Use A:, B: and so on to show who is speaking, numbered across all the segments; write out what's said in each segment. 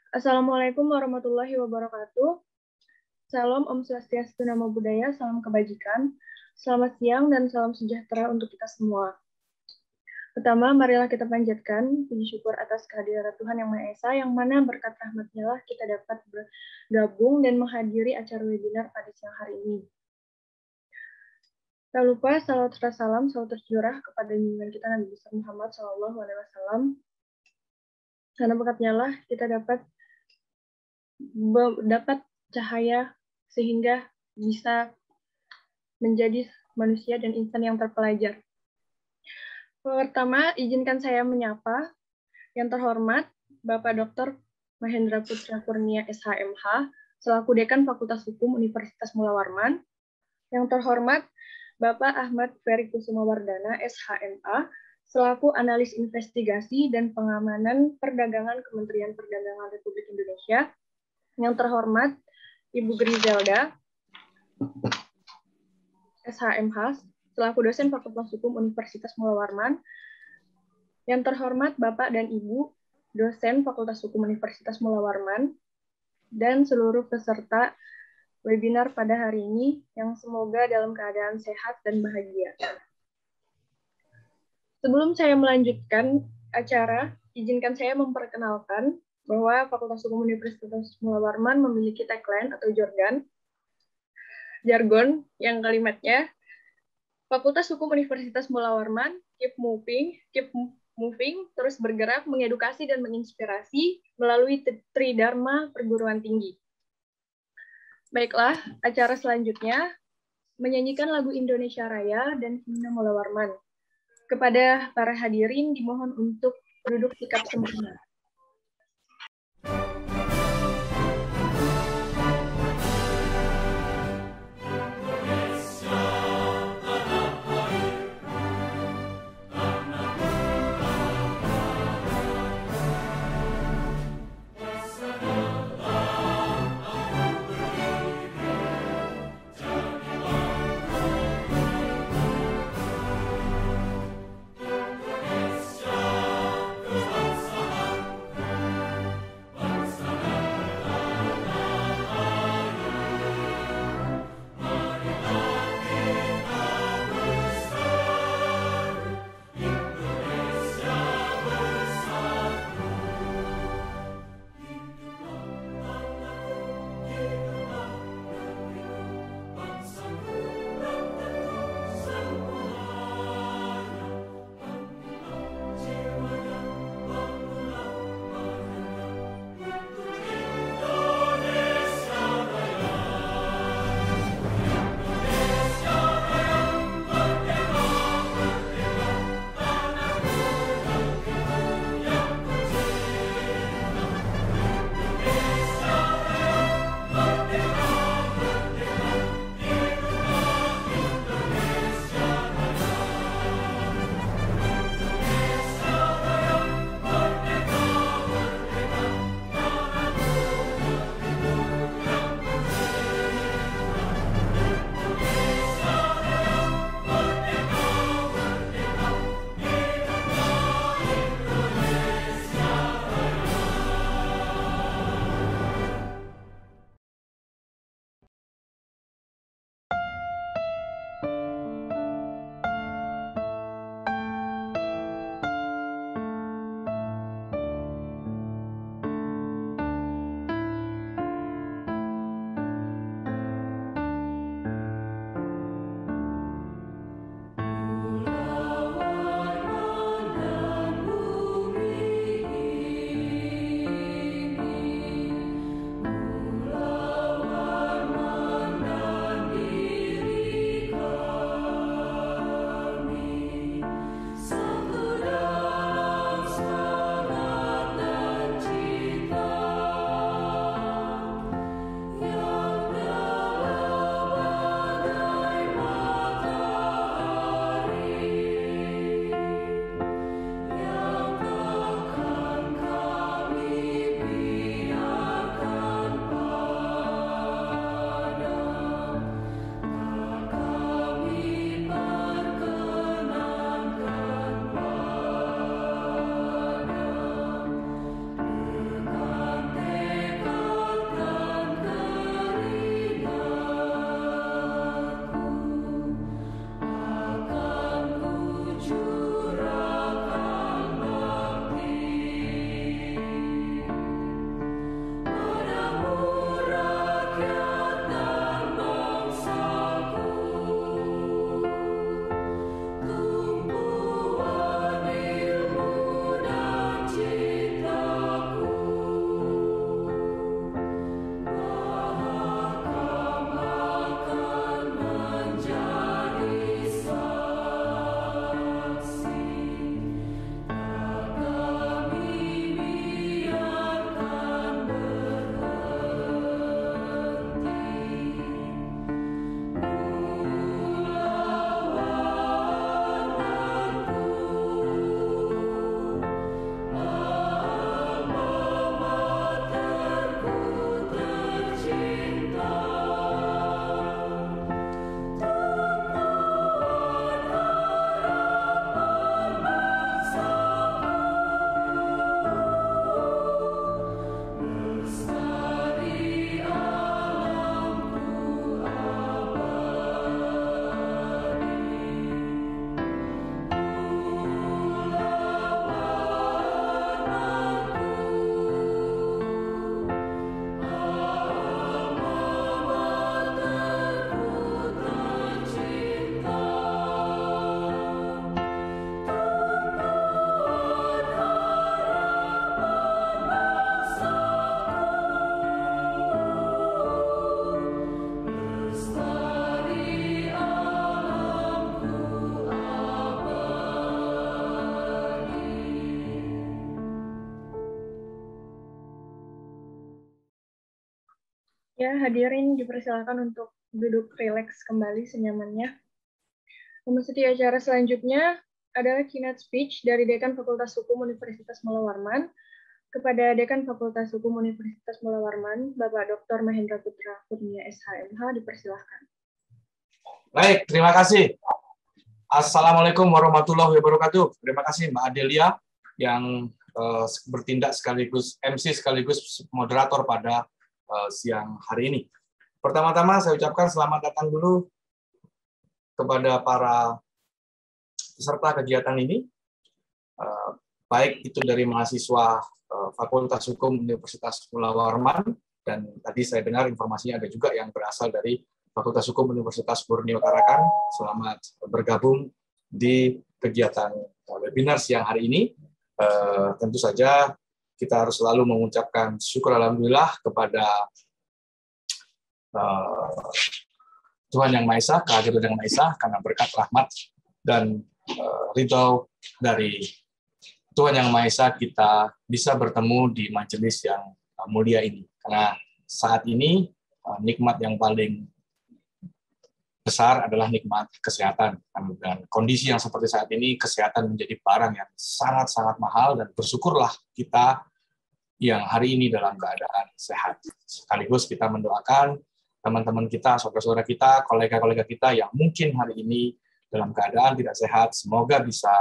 A: Assalamualaikum warahmatullahi wabarakatuh. Salam Om Swastiastu, Namo Buddhaya, salam kebajikan. Selamat siang dan salam sejahtera untuk kita semua. Pertama, marilah kita panjatkan puji syukur atas kehadiran Tuhan Yang Maha Esa, yang mana berkat rahmat-Nya lah kita dapat bergabung dan menghadiri acara webinar pada siang hari ini. Tak lupa salawat serta salam selalu tercurah kepada junjungan kita Nabi besar Muhammad SAW. Karena berkat-Nya lah kita dapat cahaya sehingga bisa menjadi manusia dan insan yang terpelajar. Pertama, izinkan saya menyapa yang terhormat Bapak Dr. Mahendra Putra Kurnia SHMH, selaku Dekan Fakultas Hukum Universitas Mula Warman. Yang terhormat Bapak Ahmad Ferry Kusuma Wardana SHMA, selaku Analis Investigasi dan Pengamanan Perdagangan Kementerian Perdagangan Republik Indonesia. Yang terhormat Ibu Grizelda SHMH, selaku dosen Fakultas Hukum Universitas Mula Warman. Yang terhormat Bapak dan Ibu dosen Fakultas Hukum Universitas Mula Warman, dan seluruh peserta webinar pada hari ini yang semoga dalam keadaan sehat dan bahagia. Sebelum saya melanjutkan acara, izinkan saya memperkenalkan bahwa Fakultas Hukum Universitas Mula Warman memiliki tagline atau jargon yang kalimatnya Fakultas Hukum Universitas Mula Warman, keep moving, terus bergerak, mengedukasi dan menginspirasi melalui Tridharma Perguruan Tinggi. Baiklah, acara selanjutnya menyanyikan lagu Indonesia Raya dan Himne Mula Warman. Kepada para hadirin dimohon untuk duduk sikap sempurna. Ya, hadirin dipersilakan untuk duduk rileks kembali senyamannya. Memasuki acara selanjutnya adalah keynote speech dari Dekan Fakultas Hukum Universitas Mula Warman. Kepada Dekan Fakultas Hukum Universitas Mula Warman, Bapak Dr. Mahendra Putra Kurnia SHMH, dipersilahkan.
B: Baik, terima kasih. Assalamualaikum warahmatullahi wabarakatuh. Terima kasih Mbak Adelia yang bertindak sekaligus MC sekaligus moderator pada siang hari ini. Pertama-tama saya ucapkan selamat datang dulu kepada para peserta kegiatan ini, baik itu dari mahasiswa Fakultas Hukum Universitas Mula Warman, dan tadi saya dengar informasinya ada juga yang berasal dari Fakultas Hukum Universitas Borneo Tarakan. Selamat bergabung di kegiatan webinar siang hari ini. Tentu saja kita harus selalu mengucapkan syukur alhamdulillah kepada Tuhan Yang Maha Esa, kehadiran Yang Maha Esa, karena berkat rahmat dan ridho dari Tuhan Yang Maha Esa kita bisa bertemu di majelis yang mulia ini. Karena saat ini nikmat yang paling besar adalah nikmat kesehatan. Dan kondisi yang seperti saat ini, kesehatan menjadi barang yang sangat-sangat mahal, dan bersyukurlah kita yang hari ini dalam keadaan sehat. Sekaligus kita mendoakan teman-teman kita, saudara-saudara kita, kolega-kolega kita yang mungkin hari ini dalam keadaan tidak sehat, semoga bisa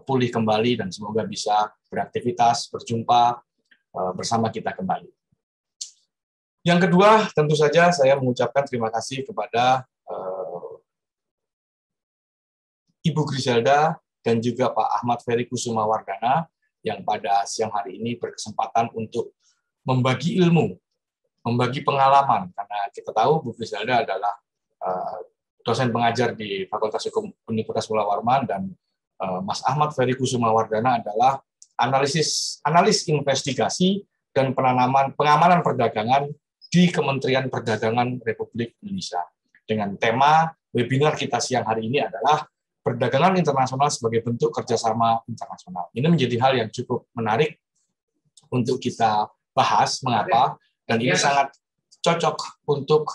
B: pulih kembali dan semoga bisa beraktivitas, berjumpa bersama kita kembali. Yang kedua, tentu saja saya mengucapkan terima kasih kepada Ibu Griselda dan juga Pak Ahmad Ferry Kusuma Wardana yang pada siang hari ini berkesempatan untuk membagi ilmu, membagi pengalaman, karena kita tahu Bu Griselda adalah dosen pengajar di Fakultas Hukum Universitas Mula Warman, dan Mas Ahmad Ferry Kusuma Wardana adalah analis investigasi dan pengamanan perdagangan di Kementerian Perdagangan Republik Indonesia. Dengan tema webinar kita siang hari ini adalah perdagangan internasional sebagai bentuk kerjasama internasional. Ini menjadi hal yang cukup menarik untuk kita bahas. Mengapa? Dan ini sangat cocok untuk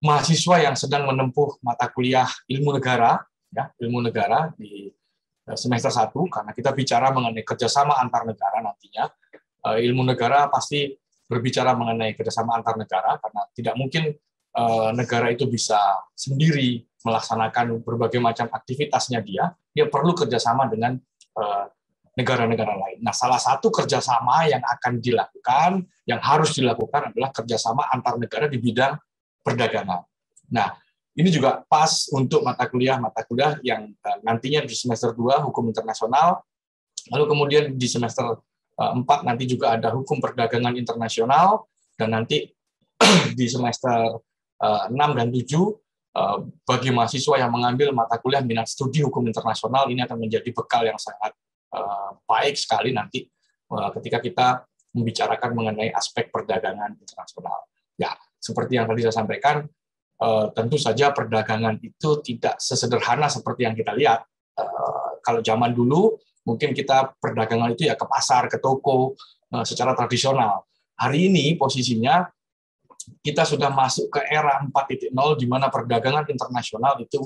B: mahasiswa yang sedang menempuh mata kuliah ilmu negara, ya, ilmu negara di semester 1, karena kita bicara mengenai kerjasama antar negara nantinya. Ilmu negara pasti berbicara mengenai kerjasama antar negara, karena tidak mungkin negara itu bisa sendiri melaksanakan berbagai macam aktivitasnya dia perlu kerjasama dengan negara-negara lain. Nah, salah satu kerjasama yang akan dilakukan, yang harus dilakukan adalah kerjasama antar negara di bidang perdagangan. Nah, ini juga pas untuk mata kuliah yang nantinya di semester 2 Hukum Internasional, lalu kemudian di semester 4 nanti juga ada Hukum Perdagangan Internasional, dan nanti di semester 6 dan 7 bagi mahasiswa yang mengambil mata kuliah minat studi hukum internasional, ini akan menjadi bekal yang sangat baik sekali nanti ketika kita membicarakan mengenai aspek perdagangan internasional. Ya, seperti yang tadi saya sampaikan, tentu saja perdagangan itu tidak sesederhana seperti yang kita lihat. Kalau zaman dulu mungkin kita perdagangan itu ya ke pasar, ke toko, secara tradisional. Hari ini posisinya kita sudah masuk ke era 4.0 di mana perdagangan internasional itu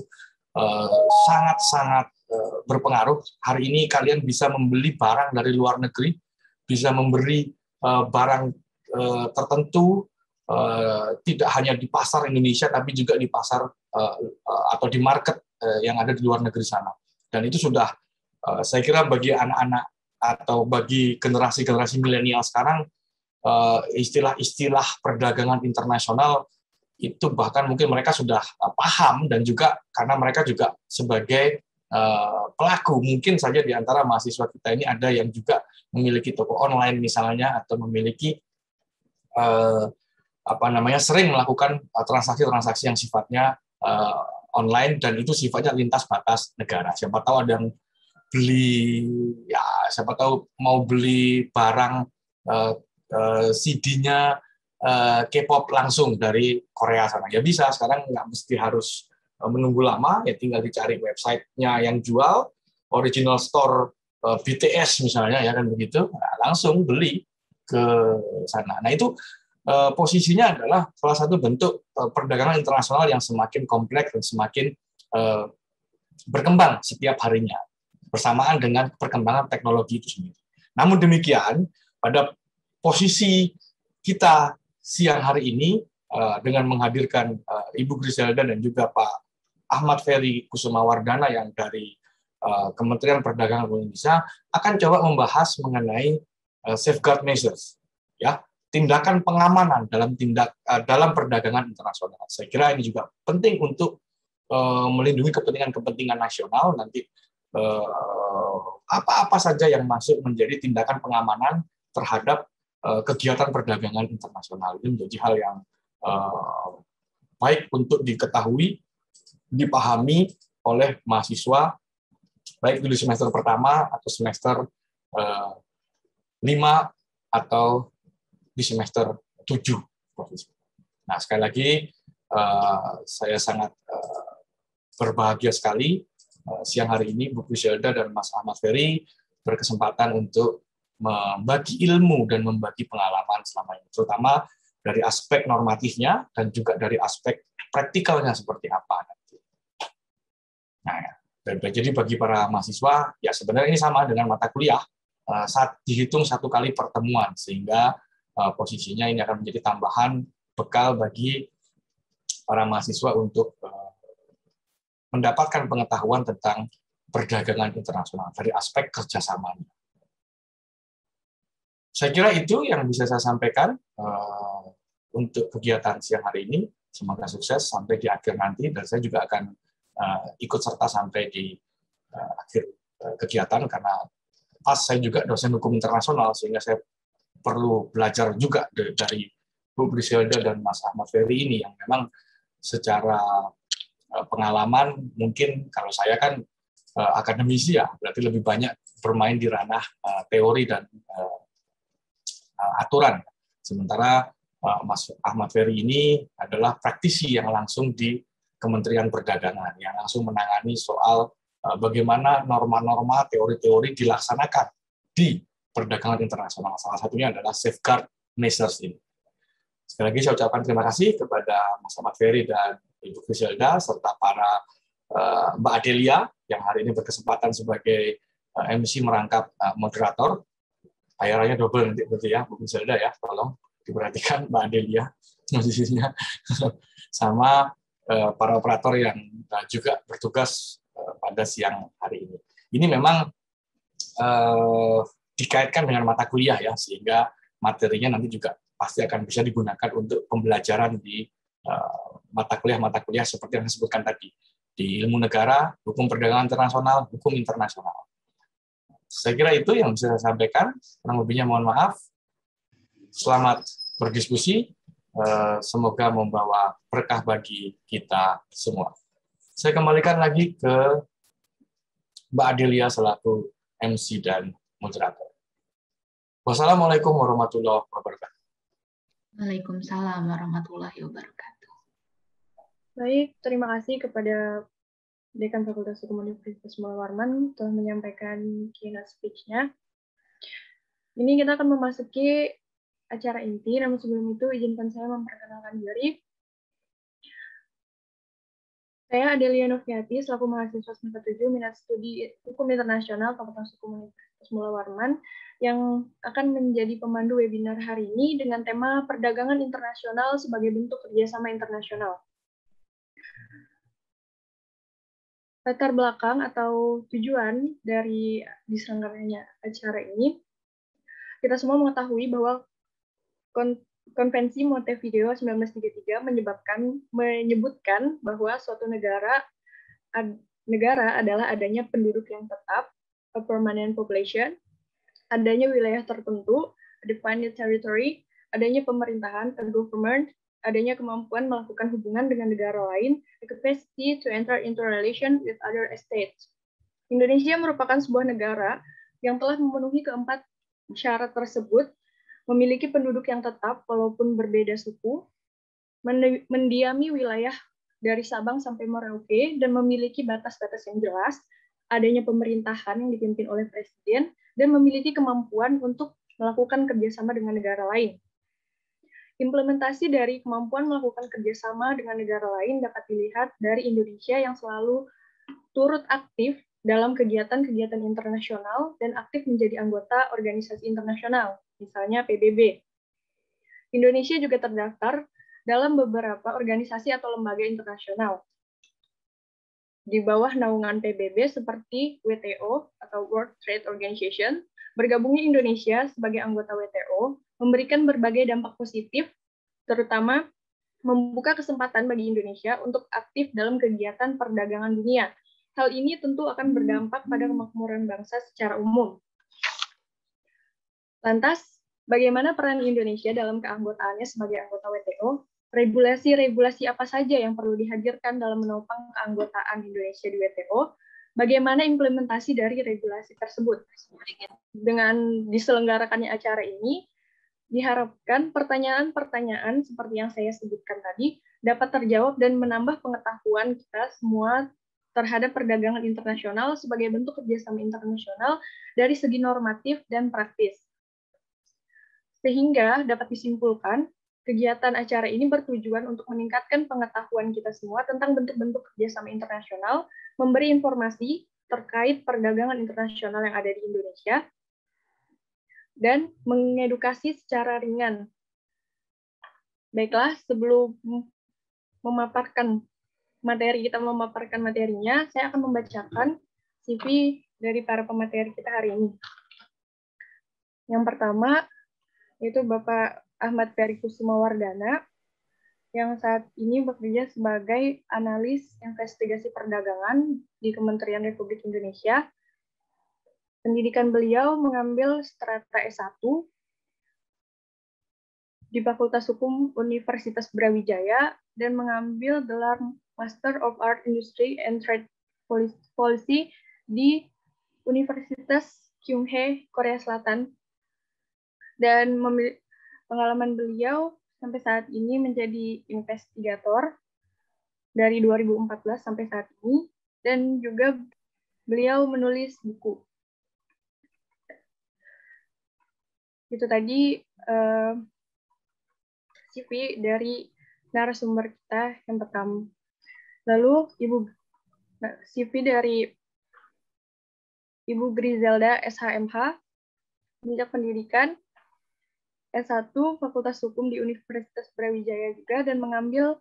B: sangat-sangat berpengaruh. Hari ini kalian bisa membeli barang dari luar negeri, bisa memberi barang tertentu, tidak hanya di pasar Indonesia, tapi juga di pasar atau di market yang ada di luar negeri sana. Dan itu sudah, saya kira bagi anak-anak atau bagi generasi-generasi milenial sekarang, istilah-istilah perdagangan internasional itu bahkan mungkin mereka sudah paham, dan juga karena mereka juga sebagai pelaku, mungkin saja di antara mahasiswa kita ini ada yang juga memiliki toko online misalnya, atau memiliki sering melakukan transaksi-transaksi yang sifatnya online, dan itu sifatnya lintas batas negara. Siapa tahu ada yang beli, ya siapa tahu mau beli barang CD-nya K-pop langsung dari Korea sana. Ya bisa, sekarang nggak mesti harus menunggu lama, ya tinggal dicari website-nya yang jual, original store BTS misalnya, ya kan begitu, nah, langsung beli ke sana. Nah itu posisinya adalah salah satu bentuk perdagangan internasional yang semakin kompleks dan semakin berkembang setiap harinya bersamaan dengan perkembangan teknologi itu sendiri. Namun demikian, pada posisi kita siang hari ini dengan menghadirkan Ibu Griselda dan juga Pak Ahmad Ferry Kusumawardana yang dari Kementerian Perdagangan Indonesia akan coba membahas mengenai safeguard measures, ya, tindakan pengamanan dalam perdagangan internasional. Saya kira ini juga penting untuk melindungi kepentingan-kepentingan nasional. Nanti apa-apa saja yang masuk menjadi tindakan pengamanan terhadap kegiatan perdagangan internasional ini menjadi hal yang baik untuk diketahui, dipahami oleh mahasiswa baik di semester pertama atau semester 5 atau di semester 7. Nah, sekali lagi saya sangat berbahagia sekali siang hari ini Bu Griselda dan Mas Ahmad Ferry berkesempatan untuk membagi ilmu dan membagi pengalaman selama ini, terutama dari aspek normatifnya dan juga dari aspek praktikalnya seperti apa nanti. Nah, jadi bagi para mahasiswa, ya sebenarnya ini sama dengan mata kuliah, saat dihitung satu kali pertemuan, sehingga posisinya ini akan menjadi tambahan bekal bagi para mahasiswa untuk mendapatkan pengetahuan tentang perdagangan internasional dari aspek kerjasamanya. Saya kira itu yang bisa saya sampaikan untuk kegiatan siang hari ini. Semoga sukses sampai di akhir nanti, dan saya juga akan ikut serta sampai di akhir kegiatan, karena pas saya juga dosen hukum internasional, sehingga saya perlu belajar juga dari Bu Griselda dan Mas Ahmad Ferry ini, yang memang secara pengalaman, mungkin kalau saya kan akademisi ya, berarti lebih banyak bermain di ranah teori dan aturan. Sementara Mas Ahmad Ferry ini adalah praktisi yang langsung di Kementerian Perdagangan, yang langsung menangani soal bagaimana norma-norma, teori-teori dilaksanakan di perdagangan internasional. Salah satunya adalah safeguard measures ini. Sekali lagi saya ucapkan terima kasih kepada Mas Ahmad Ferry dan Ibu Griselda, serta para Mbak Adelia yang hari ini berkesempatan sebagai MC merangkap moderator. Bayarannya double nanti berarti ya, Bu Griselda ya, tolong diperhatikan Mbak Adelia posisinya, sama para operator yang juga bertugas pada siang hari ini. Ini memang dikaitkan dengan mata kuliah ya, sehingga materinya nanti juga pasti akan bisa digunakan untuk pembelajaran di mata kuliah seperti yang disebutkan tadi, di ilmu negara, hukum perdagangan internasional, hukum internasional. Saya kira itu yang bisa saya sampaikan. Kurang lebihnya mohon maaf. Selamat berdiskusi. Semoga membawa berkah bagi kita semua. Saya kembalikan lagi ke Mbak Adelia selaku MC dan moderator. Wassalamualaikum warahmatullahi wabarakatuh.
C: Waalaikumsalam warahmatullahi wabarakatuh.
A: Baik, terima kasih kepada Dekan Fakultas Hukum Universitas Mulawarman telah menyampaikan keynote speech-nya. Ini kita akan memasuki acara inti, namun sebelum itu izinkan saya memperkenalkan diri. Saya Adelia Noviati, selaku mahasiswa semester 7 Minat Studi Hukum Internasional Fakultas Hukum Universitas Mulawarman, yang akan menjadi pemandu webinar hari ini dengan tema Perdagangan Internasional sebagai bentuk kerjasama internasional. Latar belakang atau tujuan dari diselenggaranya acara ini, kita semua mengetahui bahwa Konvensi Montevideo 1933 menyebutkan bahwa suatu negara adalah adanya penduduk yang tetap, a permanent population, adanya wilayah tertentu, a defined territory, adanya pemerintahan, a government, adanya kemampuan melakukan hubungan dengan negara lain, the capacity to enter into relation with other states. Indonesia merupakan sebuah negara yang telah memenuhi keempat syarat tersebut, memiliki penduduk yang tetap walaupun berbeda suku, mendiami wilayah dari Sabang sampai Merauke, dan memiliki batas-batas yang jelas, adanya pemerintahan yang dipimpin oleh presiden, dan memiliki kemampuan untuk melakukan kerjasama dengan negara lain. Implementasi dari kemampuan melakukan kerjasama dengan negara lain dapat dilihat dari Indonesia yang selalu turut aktif dalam kegiatan-kegiatan internasional dan aktif menjadi anggota organisasi internasional, misalnya PBB. Indonesia juga terdaftar dalam beberapa organisasi atau lembaga internasional di bawah naungan PBB seperti WTO atau World Trade Organization. Bergabungnya Indonesia sebagai anggota WTO memberikan berbagai dampak positif, terutama membuka kesempatan bagi Indonesia untuk aktif dalam kegiatan perdagangan dunia. Hal ini tentu akan berdampak pada kemakmuran bangsa secara umum. Lantas, bagaimana peran Indonesia dalam keanggotaannya sebagai anggota WTO? Regulasi-regulasi apa saja yang perlu dihadirkan dalam menopang keanggotaan Indonesia di WTO? Bagaimana implementasi dari regulasi tersebut? Dengan diselenggarakannya acara ini, diharapkan pertanyaan-pertanyaan seperti yang saya sebutkan tadi dapat terjawab dan menambah pengetahuan kita semua terhadap perdagangan internasional sebagai bentuk kerjasama internasional dari segi normatif dan praktis. Sehingga dapat disimpulkan, kegiatan acara ini bertujuan untuk meningkatkan pengetahuan kita semua tentang bentuk-bentuk kerjasama internasional, memberi informasi terkait perdagangan internasional yang ada di Indonesia, dan mengedukasi secara ringan. Baiklah, sebelum memaparkan materinya, saya akan membacakan CV dari para pemateri kita hari ini. Yang pertama, yaitu Bapak Ahmad Ferry Kusuma Wardana, yang saat ini bekerja sebagai analis investigasi perdagangan di Kementerian Republik Indonesia. Pendidikan beliau mengambil strata S1 di Fakultas Hukum Universitas Brawijaya dan mengambil gelar Master of Art Industry and Trade Policy di Universitas Kyunghae, Korea Selatan. Dan pengalaman beliau sampai saat ini menjadi investigator dari 2014 sampai saat ini, dan juga beliau menulis buku. Itu tadi CV dari narasumber kita yang pertama. Lalu CV dari Ibu Griselda SHMH, jenjang pendidikan S1 Fakultas Hukum di Universitas Brawijaya juga, dan mengambil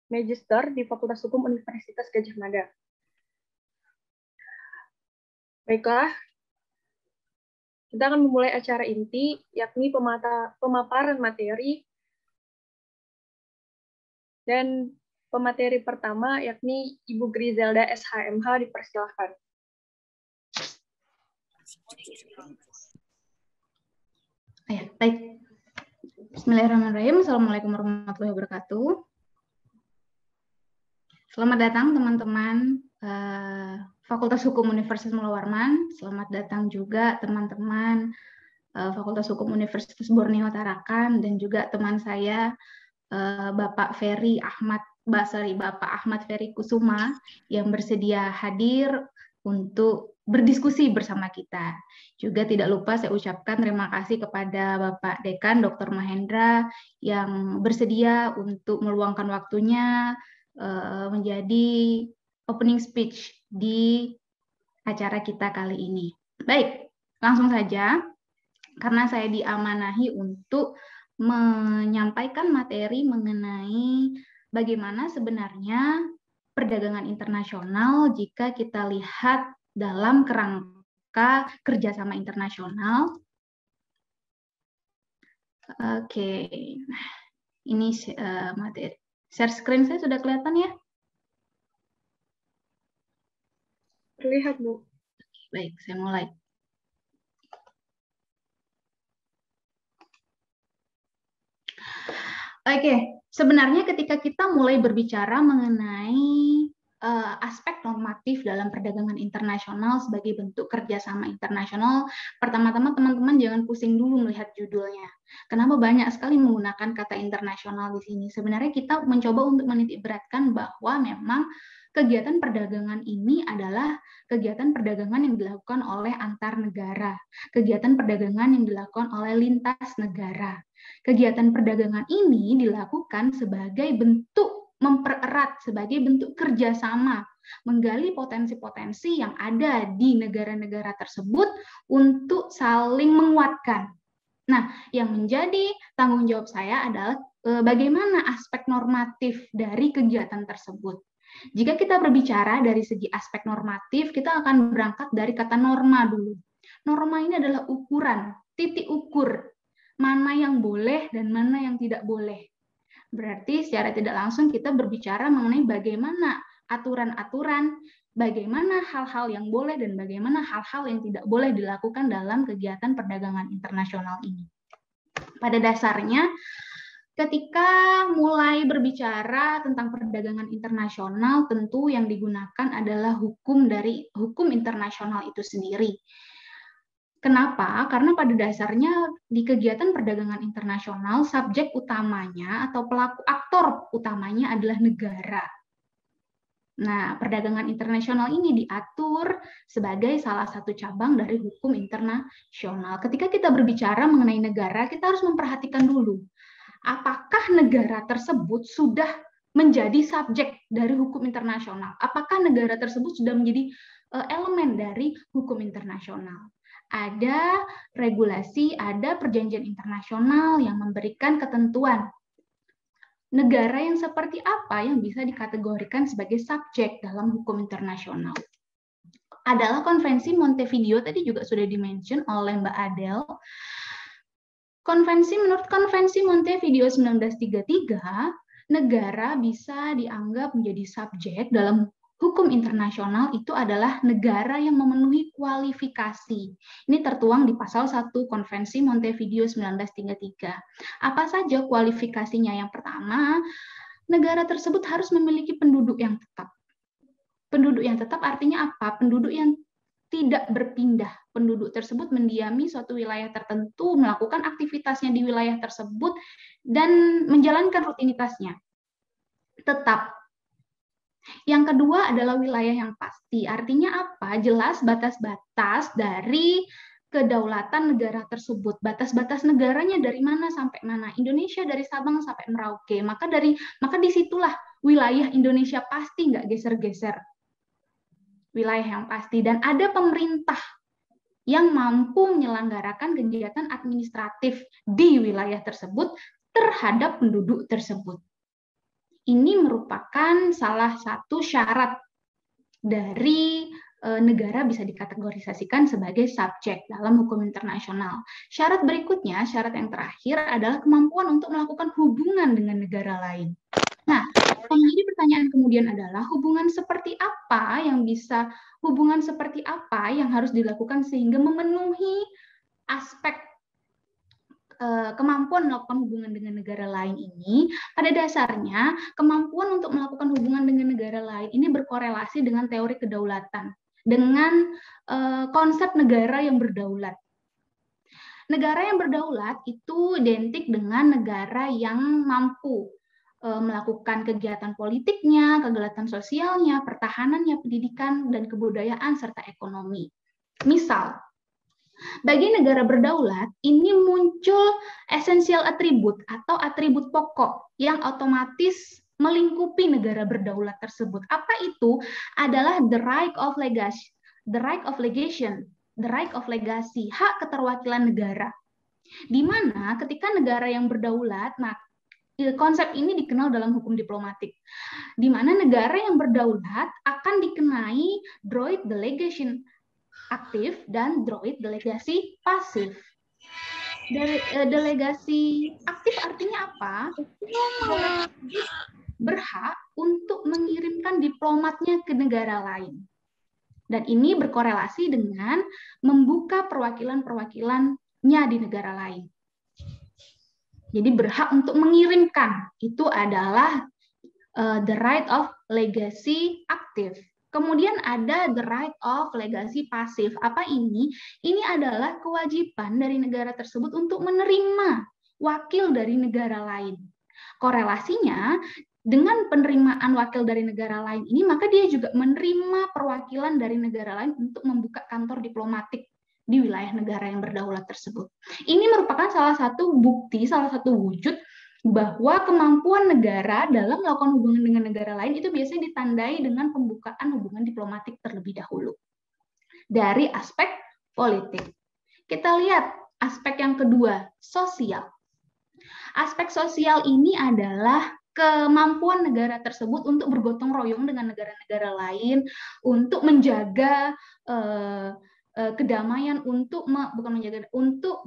A: Magister di Fakultas Hukum Universitas Gadjah Mada. Baiklah, kita akan memulai acara inti, yakni pemaparan materi, dan pemateri pertama yakni Ibu Griselda SHMH, dipersilahkan.
C: Ya, baik. Bismillahirrahmanirrahim. Assalamualaikum warahmatullahi wabarakatuh. Selamat datang teman-teman Fakultas Hukum Universitas Mula Warman. Selamat datang juga teman-teman Fakultas Hukum Universitas Borneo Tarakan, dan juga teman saya Bapak Ahmad Ferry Kusuma yang bersedia hadir untuk berdiskusi bersama kita. Juga tidak lupa saya ucapkan terima kasih kepada Bapak Dekan Dr. Mahendra yang bersedia untuk meluangkan waktunya menjadi opening speech di acara kita kali ini. Baik, langsung saja, karena saya diamanahi untuk menyampaikan materi mengenai bagaimana sebenarnya perdagangan internasional jika kita lihat dalam kerangka kerjasama internasional. Oke, ini materi. Share screen saya sudah kelihatan ya?
A: Terlihat, Bu.
C: Baik, saya mulai. Oke, sebenarnya ketika kita mulai berbicara mengenai aspek normatif dalam perdagangan internasional sebagai bentuk kerjasama internasional, pertama-tama teman-teman jangan pusing dulu melihat judulnya. Kenapa banyak sekali menggunakan kata internasional di sini? Sebenarnya kita mencoba untuk menitikberatkan bahwa memang kegiatan perdagangan ini adalah kegiatan perdagangan yang dilakukan oleh antar negara, kegiatan perdagangan yang dilakukan oleh lintas negara. Kegiatan perdagangan ini dilakukan sebagai bentuk mempererat, sebagai bentuk kerjasama, menggali potensi-potensi yang ada di negara-negara tersebut untuk saling menguatkan. Nah, yang menjadi tanggung jawab saya adalah bagaimana aspek normatif dari kegiatan tersebut. Jika kita berbicara dari segi aspek normatif, kita akan berangkat dari kata norma dulu. Norma ini adalah ukuran, titik ukur, mana yang boleh dan mana yang tidak boleh. Berarti secara tidak langsung kita berbicara mengenai bagaimana aturan-aturan, bagaimana hal-hal yang boleh dan bagaimana hal-hal yang tidak boleh dilakukan dalam kegiatan perdagangan internasional ini. Pada dasarnya, ketika mulai berbicara tentang perdagangan internasional, tentu yang digunakan adalah hukum internasional itu sendiri. Kenapa? Karena pada dasarnya di kegiatan perdagangan internasional, subjek utamanya atau pelaku aktor utamanya adalah negara. Nah, perdagangan internasional ini diatur sebagai salah satu cabang dari hukum internasional. Ketika kita berbicara mengenai negara, kita harus memperhatikan dulu, apakah negara tersebut sudah menjadi subjek dari hukum internasional? Apakah negara tersebut sudah menjadi elemen dari hukum internasional? Ada regulasi, ada perjanjian internasional yang memberikan ketentuan. Negara yang seperti apa yang bisa dikategorikan sebagai subjek dalam hukum internasional? Adalah Konvensi Montevideo, tadi juga sudah di-mention oleh Mbak Adel. Menurut Konvensi Montevideo 1933, negara bisa dianggap menjadi subjek dalam hukum internasional itu adalah negara yang memenuhi kualifikasi. Ini tertuang di pasal 1 Konvensi Montevideo 1933. Apa saja kualifikasinya? Yang pertama, negara tersebut harus memiliki penduduk yang tetap. Penduduk yang tetap artinya apa? Penduduk yang tidak berpindah. Penduduk tersebut mendiami suatu wilayah tertentu, melakukan aktivitasnya di wilayah tersebut, dan menjalankan rutinitasnya. Tetap. Yang kedua adalah wilayah yang pasti. Artinya apa? Jelas batas-batas dari kedaulatan negara tersebut. Batas-batas negaranya dari mana sampai mana. Indonesia dari Sabang sampai Merauke. Maka disitulah wilayah Indonesia pasti nggak geser-geser. Wilayah yang pasti. Dan ada pemerintah yang mampu menyelenggarakan kegiatan administratif di wilayah tersebut terhadap penduduk tersebut. Ini merupakan salah satu syarat dari negara bisa dikategorisasikan sebagai subjek dalam hukum internasional. Syarat berikutnya, syarat yang terakhir adalah kemampuan untuk melakukan hubungan dengan negara lain. Nah, yang menjadi pertanyaan kemudian adalah hubungan seperti apa yang harus dilakukan sehingga memenuhi aspek kemampuan melakukan hubungan dengan negara lain ini. Pada dasarnya, kemampuan untuk melakukan hubungan dengan negara lain ini berkorelasi dengan teori kedaulatan, dengan konsep negara yang berdaulat. Negara yang berdaulat itu identik dengan negara yang mampu melakukan kegiatan politiknya, kegiatan sosialnya, pertahanannya, pendidikan, dan kebudayaan, serta ekonomi. Misal, bagi negara berdaulat, ini muncul esensial atribut atau atribut pokok yang otomatis melingkupi negara berdaulat tersebut. Apa itu? Adalah the right of legacy, hak keterwakilan negara. Di mana ketika negara yang berdaulat, nah konsep ini dikenal dalam hukum diplomatik, di mana negara yang berdaulat akan dikenai droit delegation aktif dan droit delegasi pasif. Delegasi aktif artinya apa? Berhak untuk mengirimkan diplomatnya ke negara lain. Dan ini berkorelasi dengan membuka perwakilan-perwakilannya di negara lain. Jadi berhak untuk mengirimkan, itu adalah the right of legacy aktif. Kemudian ada the right of legacy pasif. Apa ini? Ini adalah kewajiban dari negara tersebut untuk menerima wakil dari negara lain. Korelasinya, dengan penerimaan wakil dari negara lain ini, maka dia juga menerima perwakilan dari negara lain untuk membuka kantor diplomatik di wilayah negara yang berdaulat tersebut. Ini merupakan salah satu bukti, salah satu wujud bahwa kemampuan negara dalam melakukan hubungan dengan negara lain itu biasanya ditandai dengan pembukaan hubungan diplomatik terlebih dahulu. Dari aspek politik. Kita lihat aspek yang kedua, sosial. Aspek sosial ini adalah kemampuan negara tersebut untuk bergotong royong dengan negara-negara lain, untuk menjaga kedamaian, untuk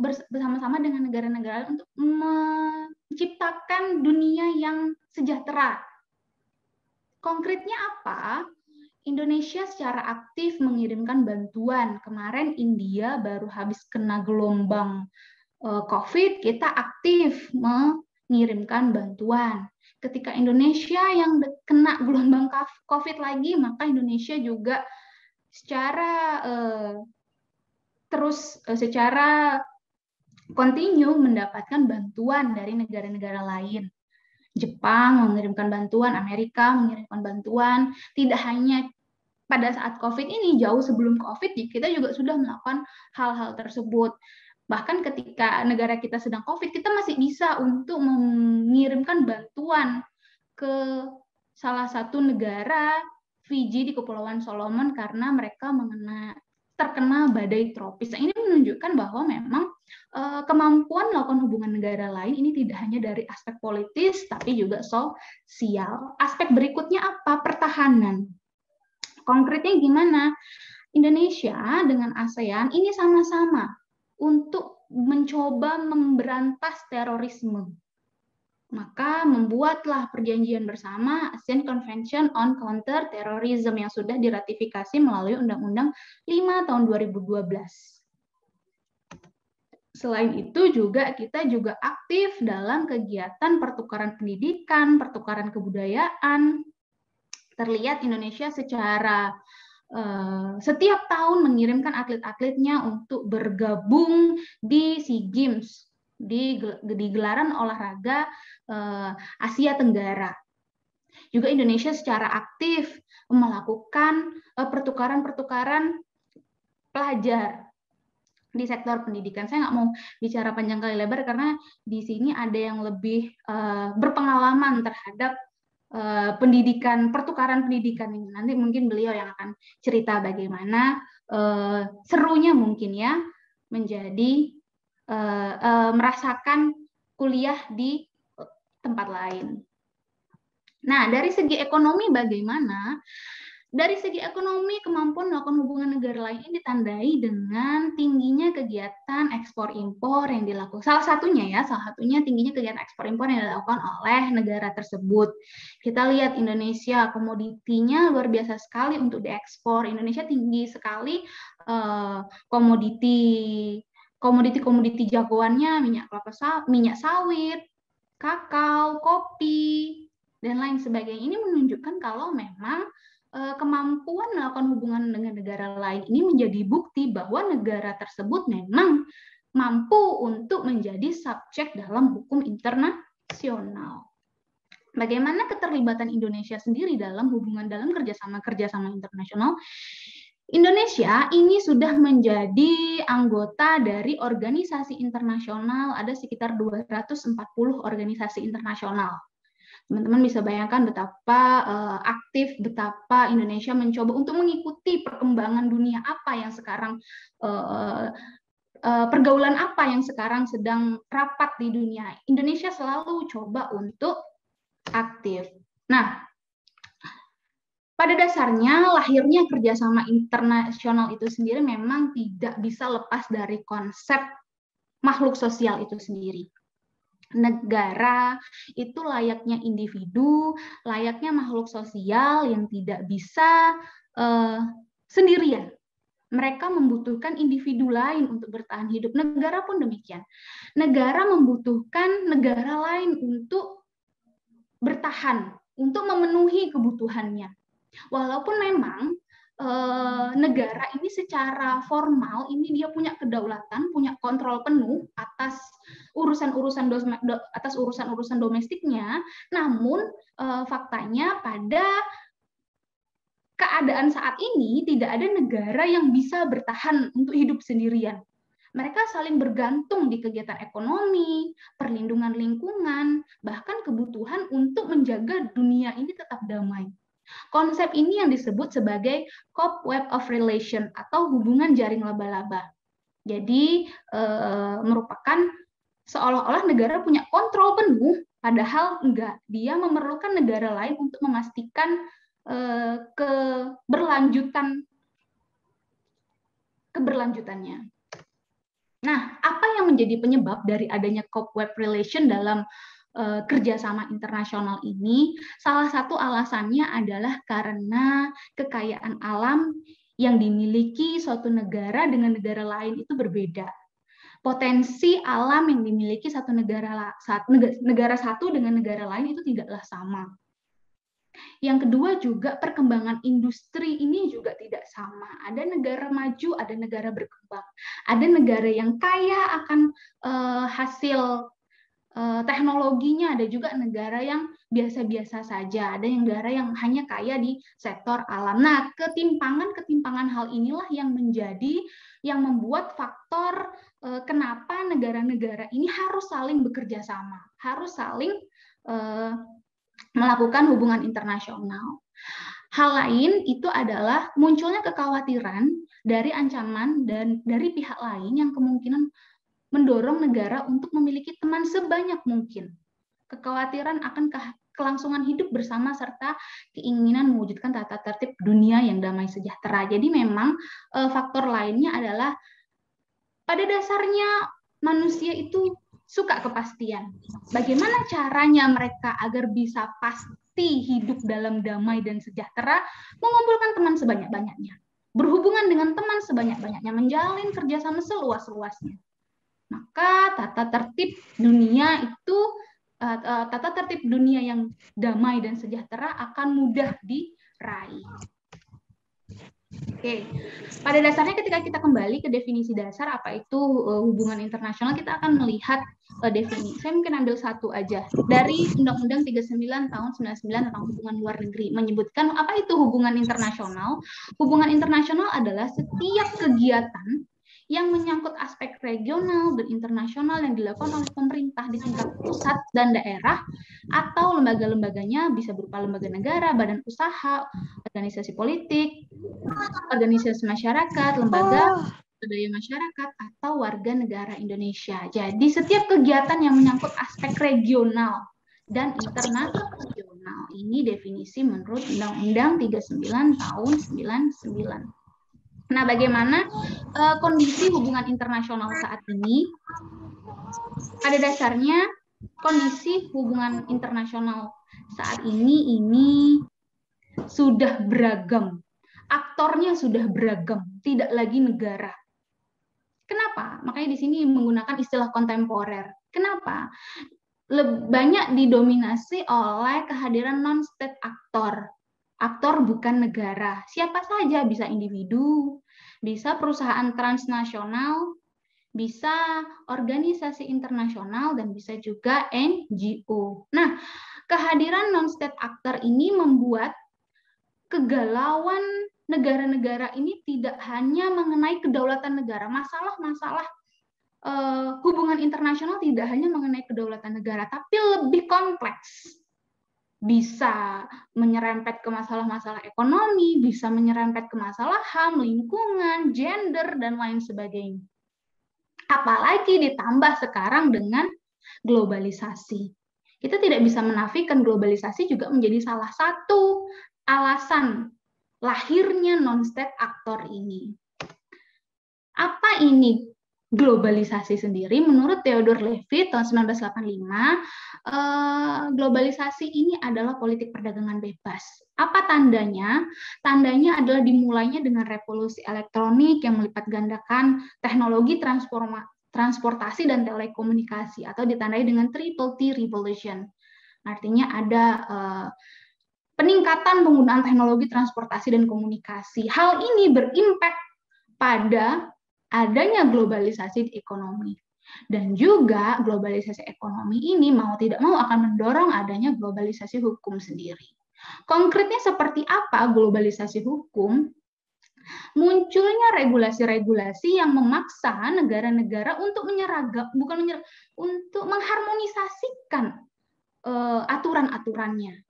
C: bersama-sama dengan negara-negara lain untuk menciptakan dunia yang sejahtera. Konkretnya apa? Indonesia secara aktif mengirimkan bantuan. Kemarin India baru habis kena gelombang COVID, kita aktif mengirimkan bantuan. Ketika Indonesia yang kena gelombang COVID lagi, maka Indonesia juga secara kontinu mendapatkan bantuan dari negara-negara lain. Jepang mengirimkan bantuan, Amerika mengirimkan bantuan. Tidak hanya pada saat COVID ini, jauh sebelum COVID, kita juga sudah melakukan hal-hal tersebut. Bahkan ketika negara kita sedang COVID, kita masih bisa untuk mengirimkan bantuan ke salah satu negara, Fiji di Kepulauan Solomon, karena mereka terkena badai tropis. Nah, ini menunjukkan bahwa memang kemampuan melakukan hubungan negara lain ini tidak hanya dari aspek politis, tapi juga sosial. Aspek berikutnya apa? Pertahanan. Konkretnya gimana? Indonesia dengan ASEAN ini sama-sama untuk mencoba memberantas terorisme. Maka membuatlah perjanjian bersama ASEAN Convention on Counter-Terrorism yang sudah diratifikasi melalui Undang-Undang 5 tahun 2012. Selain itu juga kita juga aktif dalam kegiatan pertukaran pendidikan, pertukaran kebudayaan. Terlihat Indonesia secara setiap tahun mengirimkan atlet-atletnya untuk bergabung di SEA Games, di gelaran olahraga Asia Tenggara. Juga Indonesia secara aktif melakukan pertukaran pelajar di sektor pendidikan. Saya nggak mau bicara panjang kali lebar karena di sini ada yang lebih berpengalaman terhadap pendidikan, pertukaran pendidikan ini. Nanti mungkin beliau yang akan cerita bagaimana serunya mungkin ya menjadi merasakan kuliah di tempat lain. Nah, dari segi ekonomi bagaimana? Dari segi ekonomi, kemampuan melakukan hubungan negara lain ini ditandai dengan tingginya kegiatan ekspor-impor yang dilakukan. Salah satunya tingginya kegiatan ekspor-impor yang dilakukan oleh negara tersebut. Kita lihat Indonesia, komoditinya luar biasa sekali untuk diekspor. Indonesia tinggi sekali komoditi jagoannya, minyak sawit, kakao, kopi, dan lain sebagainya. Ini menunjukkan kalau memang kemampuan melakukan hubungan dengan negara lain ini menjadi bukti bahwa negara tersebut memang mampu untuk menjadi subjek dalam hukum internasional. Bagaimana keterlibatan Indonesia sendiri dalam hubungan dalam kerjasama internasional? Indonesia ini sudah menjadi anggota dari organisasi internasional, ada sekitar 240 organisasi internasional. Teman-teman bisa bayangkan betapa aktif, betapa Indonesia mencoba untuk mengikuti perkembangan dunia apa yang sekarang, pergaulan apa yang sekarang sedang rapat di dunia. Indonesia selalu coba untuk aktif. Nah, pada dasarnya lahirnya kerjasama internasional itu sendiri memang tidak bisa lepas dari konsep makhluk sosial itu sendiri. Negara itu layaknya individu, layaknya makhluk sosial yang tidak bisa sendirian. Mereka membutuhkan individu lain untuk bertahan hidup. Negara pun demikian. Negara membutuhkan negara lain untuk bertahan, untuk memenuhi kebutuhannya. Walaupun memang negara ini secara formal ini dia punya kedaulatan, punya kontrol penuh atas urusan-urusan domestiknya, namun faktanya pada keadaan saat ini tidak ada negara yang bisa bertahan untuk hidup sendirian. Mereka saling bergantung di kegiatan ekonomi, perlindungan lingkungan, bahkan kebutuhan untuk menjaga dunia ini tetap damai. Konsep ini yang disebut sebagai cobweb of relation atau hubungan jaring laba-laba. Jadi merupakan seolah-olah negara punya kontrol penuh, padahal enggak. Dia memerlukan negara lain untuk memastikan keberlanjutannya. Nah, apa yang menjadi penyebab dari adanya cobweb relation dalam kerjasama internasional ini? Salah satu alasannya adalah karena kekayaan alam yang dimiliki suatu negara dengan negara lain itu berbeda. Potensi alam yang dimiliki negara satu dengan negara lain itu tidaklah sama. Yang kedua juga perkembangan industri ini juga tidak sama. Ada negara maju, ada negara berkembang. Ada negara yang kaya akan hasil teknologinya, ada juga negara yang biasa-biasa saja, ada negara yang hanya kaya di sektor alam. Nah, ketimpangan hal inilah yang membuat faktor kenapa negara-negara ini harus saling bekerja sama, harus saling melakukan hubungan internasional. Hal lain itu adalah munculnya kekhawatiran dari ancaman dan dari pihak lain yang kemungkinan mendorong negara untuk memiliki teman sebanyak mungkin. Kekhawatiran akan kelangsungan hidup bersama serta keinginan mewujudkan tata tertib dunia yang damai sejahtera. Jadi memang faktor lainnya adalah pada dasarnya manusia itu suka kepastian. Bagaimana caranya mereka agar bisa pasti hidup dalam damai dan sejahtera? Mengumpulkan teman sebanyak-banyaknya. Berhubungan dengan teman sebanyak-banyaknya. Menjalin kerjasama seluas-luasnya. Maka tata tertib dunia yang damai dan sejahtera akan mudah diraih. Oke, pada dasarnya ketika kita kembali ke definisi dasar apa itu hubungan internasional, kita akan melihat definisi. Saya mungkin ambil satu aja dari Undang-Undang 39 tahun 99 tentang hubungan luar negeri, menyebutkan apa itu hubungan internasional. Hubungan internasional adalah setiap kegiatan yang menyangkut aspek regional dan internasional yang dilakukan oleh pemerintah di tingkat pusat dan daerah atau lembaga-lembaganya, bisa berupa lembaga negara, badan usaha, organisasi politik, organisasi masyarakat, lembaga budaya masyarakat, atau warga negara Indonesia. Jadi setiap kegiatan yang menyangkut aspek regional dan internasional ini definisi menurut Undang-Undang 39 tahun 99. Nah, bagaimana kondisi hubungan internasional saat ini? Pada dasarnya, kondisi hubungan internasional saat ini sudah beragam. Aktornya sudah beragam, tidak lagi negara. Kenapa? Makanya di sini menggunakan istilah kontemporer. Kenapa? Banyak didominasi oleh kehadiran non-state aktor. Aktor bukan negara. Siapa saja, bisa individu, bisa perusahaan transnasional, bisa organisasi internasional, dan bisa juga NGO. Nah, kehadiran non-state actor ini membuat kegalauan negara-negara ini tidak hanya mengenai kedaulatan negara. Masalah-masalah hubungan internasional tidak hanya mengenai kedaulatan negara, tapi lebih kompleks. Bisa menyerempet ke masalah-masalah ekonomi, bisa menyerempet ke masalah HAM, lingkungan, gender, dan lain sebagainya. Apalagi ditambah sekarang dengan globalisasi. Kita tidak bisa menafikan globalisasi juga menjadi salah satu alasan lahirnya non-state actor ini. Apa ini globalisasi sendiri? Menurut Theodore Levitt tahun 1985, globalisasi ini adalah politik perdagangan bebas. Apa tandanya? Tandanya adalah dimulainya dengan revolusi elektronik yang melipat gandakan teknologi transportasi dan telekomunikasi, atau ditandai dengan Triple T Revolution. Artinya ada peningkatan penggunaan teknologi transportasi dan komunikasi. Hal ini berimpact pada adanya globalisasi ekonomi. Dan juga globalisasi ekonomi ini mau tidak mau akan mendorong adanya globalisasi hukum sendiri. Konkretnya seperti apa globalisasi hukum? Munculnya regulasi-regulasi yang memaksa negara-negara untuk untuk mengharmonisasikan aturan-aturannya.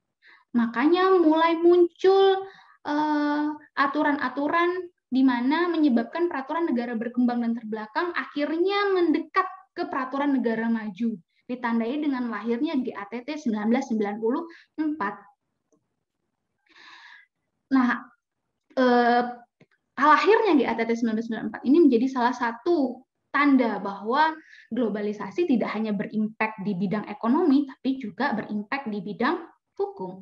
C: Makanya mulai muncul aturan-aturan di mana menyebabkan peraturan negara berkembang dan terbelakang akhirnya mendekat ke peraturan negara maju, ditandai dengan lahirnya GATT 1994. Nah, lahirnya GATT 1994 ini menjadi salah satu tanda bahwa globalisasi tidak hanya berimpact di bidang ekonomi, tapi juga berimpact di bidang hukum.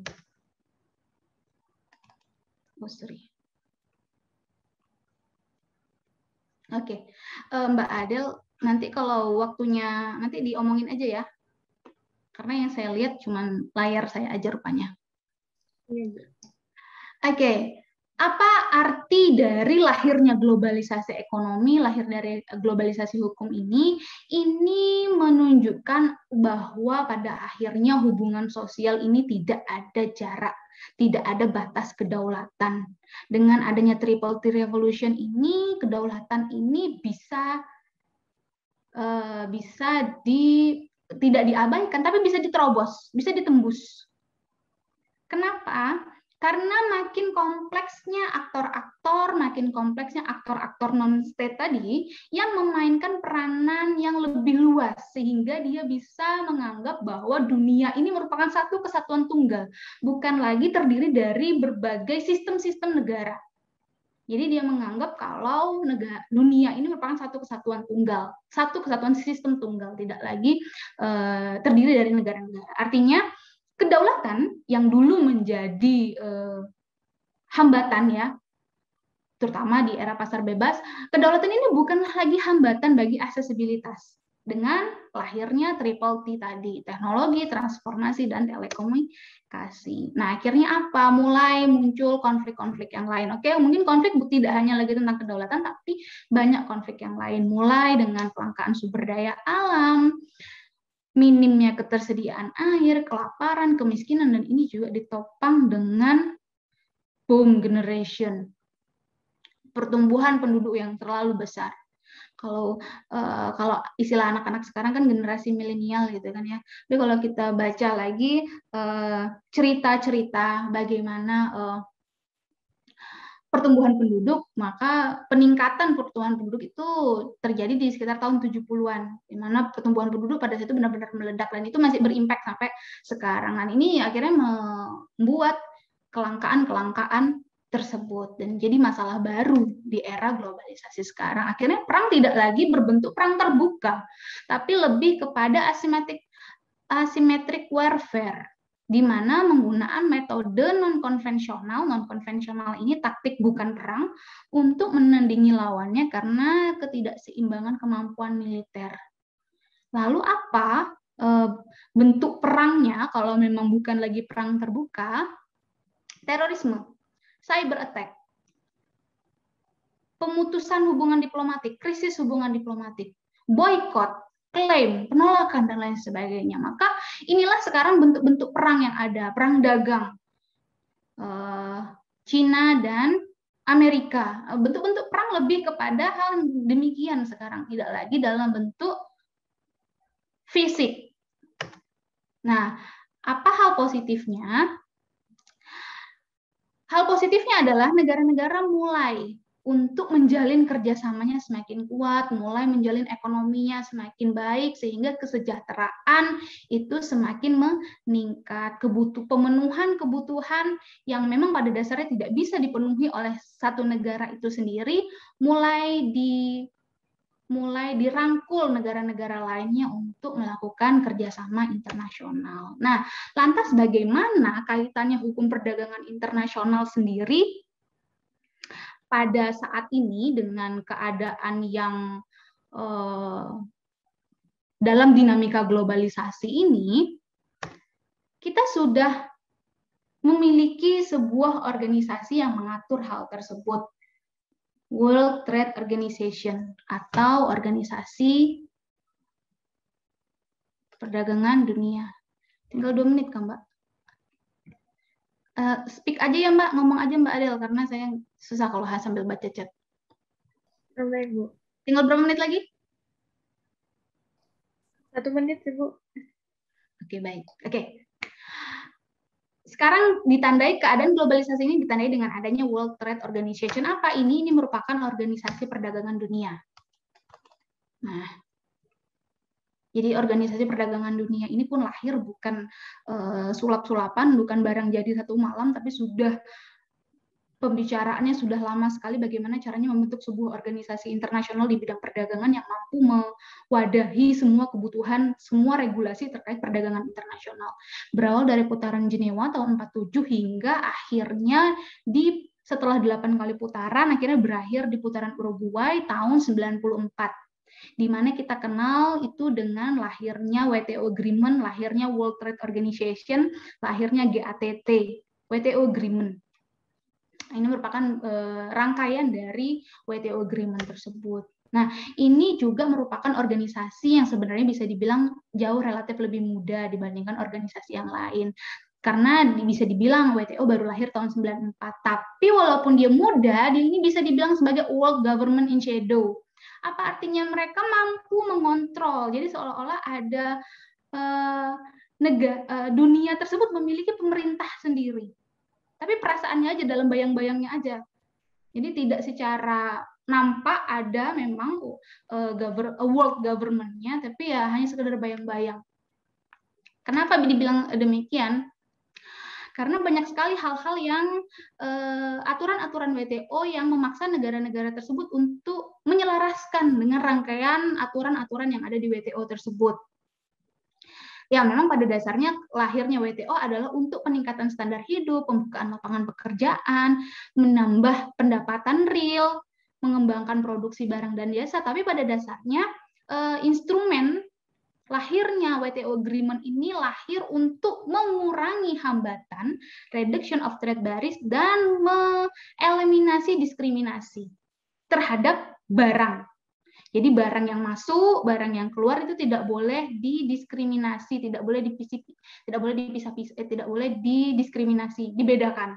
C: Oh, sorry. Oke, Mbak Adel, nanti kalau waktunya nanti diomongin aja ya, karena yang saya lihat cuma layar saya aja rupanya. Oke, apa arti dari lahirnya globalisasi ekonomi, lahir dari globalisasi hukum ini? Ini menunjukkan bahwa pada akhirnya hubungan sosial ini tidak ada jarak, tidak ada batas kedaulatan. Dengan adanya Triple T Revolution ini, kedaulatan ini tidak diabaikan, tapi bisa diterobos, bisa ditembus. Kenapa? Karena makin kompleksnya aktor-aktor non-state tadi yang memainkan peranan yang lebih luas, sehingga dia bisa menganggap bahwa dunia ini merupakan satu kesatuan tunggal, bukan lagi terdiri dari berbagai sistem-sistem negara. Jadi dia menganggap kalau dunia ini merupakan satu kesatuan tunggal, satu kesatuan sistem tunggal, tidak lagi terdiri dari negara-negara. Artinya kedaulatan yang dulu menjadi hambatan ya, terutama di era pasar bebas, kedaulatan ini bukan lagi hambatan bagi aksesibilitas. Dengan lahirnya Triple T tadi, teknologi, transformasi, dan telekomunikasi. Nah, akhirnya apa? Mulai muncul konflik-konflik yang lain. Oke, mungkin konflik tidak hanya lagi tentang kedaulatan, tapi banyak konflik yang lain. Mulai dengan kelangkaan sumber daya alam, minimnya ketersediaan air, kelaparan, kemiskinan, dan ini juga ditopang dengan boom generation, pertumbuhan penduduk yang terlalu besar. Kalau istilah anak-anak sekarang kan generasi milenial gitu kan ya. Tapi kalau kita baca lagi cerita-cerita bagaimana pertumbuhan penduduk, maka peningkatan pertumbuhan penduduk itu terjadi di sekitar tahun 70-an, di mana pertumbuhan penduduk pada saat itu benar-benar meledak, dan itu masih berimpact sampai sekarang. Dan ini akhirnya membuat kelangkaan tersebut, dan jadi masalah baru di era globalisasi sekarang. Akhirnya perang tidak lagi berbentuk perang terbuka, tapi lebih kepada asymmetric warfare, di mana menggunakan metode non-konvensional ini taktik bukan perang, untuk menandingi lawannya karena ketidakseimbangan kemampuan militer. Lalu apa bentuk perangnya kalau memang bukan lagi perang terbuka? Terorisme, cyber attack, pemutusan hubungan diplomatik, krisis hubungan diplomatik, boykot, klaim, penolakan, dan lain sebagainya. Maka inilah sekarang bentuk-bentuk perang yang ada, perang dagang Cina dan Amerika. Bentuk-bentuk perang lebih kepada hal demikian sekarang, tidak lagi dalam bentuk fisik. Nah, apa hal positifnya? Hal positifnya adalah negara-negara mulai untuk menjalin kerjasamanya semakin kuat, mulai menjalin ekonominya semakin baik, sehingga kesejahteraan itu semakin meningkat. Pemenuhan kebutuhan yang memang pada dasarnya tidak bisa dipenuhi oleh satu negara itu sendiri, mulai dirangkul negara-negara lainnya untuk melakukan kerjasama internasional. Nah, lantas bagaimana kaitannya hukum perdagangan internasional sendiri pada saat ini dengan keadaan yang dalam dinamika globalisasi ini? Kita sudah memiliki sebuah organisasi yang mengatur hal tersebut. World Trade Organization atau Organisasi Perdagangan Dunia. Tinggal 2 menit kan, Mbak? Speak aja ya Mbak, ngomong aja Mbak Adel, karena saya susah kalau sambil baca chat.
A: Baik, Bu.
C: Tinggal berapa menit lagi?
A: 1 menit, Ibu.
C: Oke, baik. Oke. Sekarang ditandai keadaan globalisasi ini ditandai dengan adanya World Trade Organization. Apa ini? Ini merupakan organisasi perdagangan dunia. Nah, jadi organisasi perdagangan dunia ini pun lahir bukan sulap-sulapan, bukan barang jadi satu malam, tapi sudah pembicaraannya sudah lama sekali bagaimana caranya membentuk sebuah organisasi internasional di bidang perdagangan yang mampu mewadahi semua kebutuhan, semua regulasi terkait perdagangan internasional. Berawal dari putaran Jenewa tahun 47 hingga akhirnya setelah 8 kali putaran, akhirnya berakhir di putaran Uruguay tahun 94. Di mana kita kenal itu dengan lahirnya WTO Agreement, lahirnya World Trade Organization, lahirnya GATT, WTO Agreement. Ini merupakan rangkaian dari WTO Agreement tersebut. Nah, ini juga merupakan organisasi yang sebenarnya bisa dibilang jauh relatif lebih muda dibandingkan organisasi yang lain. Karena bisa dibilang WTO baru lahir tahun 94. Tapi walaupun dia muda, dia ini bisa dibilang sebagai World Government in Shadow. Apa artinya? Mereka mampu mengontrol. Jadi seolah-olah ada dunia tersebut memiliki pemerintah sendiri. Tapi perasaannya aja, dalam bayang-bayangnya aja. Jadi tidak secara nampak ada memang world government-nya, tapi ya hanya sekedar bayang-bayang. Kenapa dibilang demikian? Karena banyak sekali hal-hal yang aturan-aturan WTO yang memaksa negara-negara tersebut untuk menyelaraskan dengan rangkaian aturan-aturan yang ada di WTO tersebut. Ya, memang pada dasarnya lahirnya WTO adalah untuk peningkatan standar hidup, pembukaan lapangan pekerjaan, menambah pendapatan real, mengembangkan produksi barang dan jasa. Tapi pada dasarnya instrumen lahirnya WTO Agreement ini lahir untuk mengurangi hambatan, reduction of trade barriers, dan mengeliminasi diskriminasi terhadap barang. Jadi barang yang masuk, barang yang keluar itu tidak boleh didiskriminasi, tidak boleh didiskriminasi, dibedakan.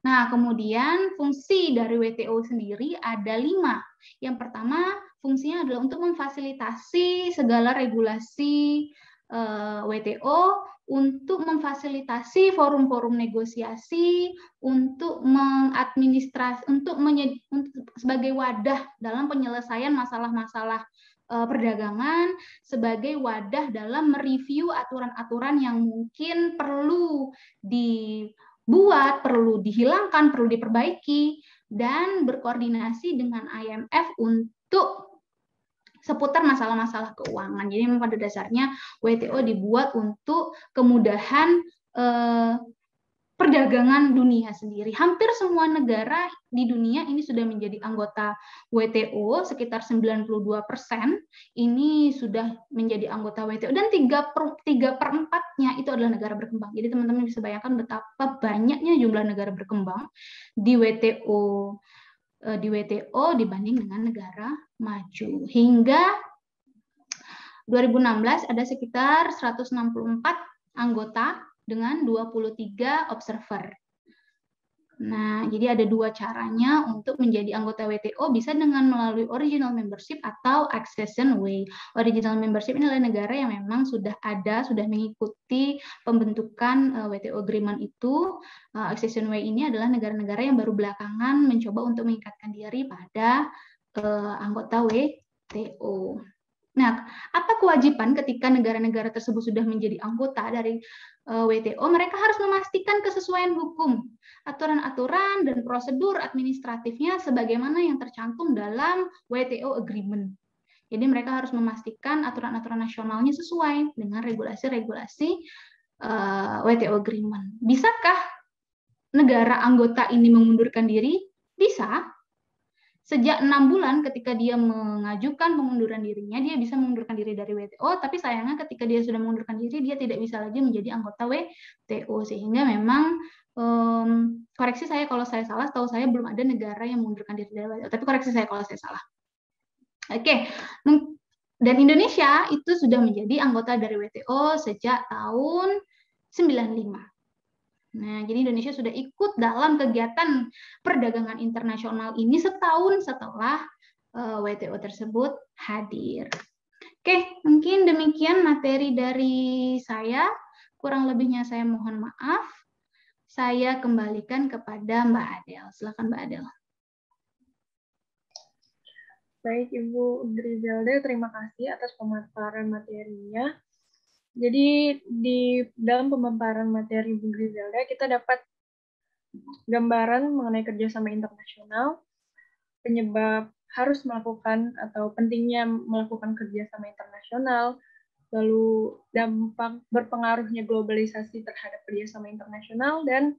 C: Nah, kemudian fungsi dari WTO sendiri ada 5. Yang pertama, fungsinya adalah untuk memfasilitasi segala regulasi WTO, untuk memfasilitasi forum-forum negosiasi, untuk mengadministrasi, untuk sebagai wadah dalam penyelesaian masalah-masalah perdagangan, sebagai wadah dalam mereview aturan-aturan yang mungkin perlu dibuat, perlu dihilangkan, perlu diperbaiki, dan berkoordinasi dengan IMF untuk seputar masalah-masalah keuangan. Jadi memang pada dasarnya WTO dibuat untuk kemudahan perdagangan dunia sendiri. Hampir semua negara di dunia ini sudah menjadi anggota WTO, sekitar 92% ini sudah menjadi anggota WTO, dan 3/4-nya itu adalah negara berkembang. Jadi teman-teman bisa bayangkan betapa banyaknya jumlah negara berkembang di WTO dibanding dengan negara maju. Hingga 2016 ada sekitar 164 anggota dengan 23 observer. Nah, jadi ada 2 caranya untuk menjadi anggota WTO, bisa dengan melalui original membership atau accession way. Original membership ini adalah negara yang memang sudah mengikuti pembentukan WTO agreement itu. Accession way ini adalah negara-negara yang baru belakangan mencoba untuk mengikatkan diri pada anggota WTO. Nah, apa kewajiban ketika negara-negara tersebut sudah menjadi anggota dari WTO? Mereka harus memastikan kesesuaian hukum, aturan-aturan, dan prosedur administratifnya sebagaimana yang tercantum dalam WTO Agreement. Jadi mereka harus memastikan aturan-aturan nasionalnya sesuai dengan regulasi-regulasi WTO Agreement. Bisakah negara anggota ini mengundurkan diri? Bisa. sejak 6 bulan ketika dia mengajukan pengunduran dirinya, dia bisa mengundurkan diri dari WTO, tapi sayangnya ketika dia sudah mengundurkan diri, dia tidak bisa lagi menjadi anggota WTO, sehingga memang koreksi saya kalau saya salah, setahu saya belum ada negara yang mengundurkan diri dari WTO, tapi koreksi saya kalau saya salah. Oke, dan Indonesia itu sudah menjadi anggota dari WTO sejak tahun 95. Nah, jadi Indonesia sudah ikut dalam kegiatan perdagangan internasional ini setahun setelah WTO tersebut hadir. Oke, mungkin demikian materi dari saya. Kurang lebihnya saya mohon maaf. Saya kembalikan kepada Mbak Adel. Silakan Mbak Adel.
A: Baik, Ibu Griselda, terima kasih atas pemaparan materinya. Jadi di dalam pemaparan materi Bu Griselda, kita dapat gambaran mengenai kerjasama internasional, penyebab harus melakukan atau pentingnya melakukan kerjasama internasional, lalu dampak berpengaruhnya globalisasi terhadap kerjasama internasional, dan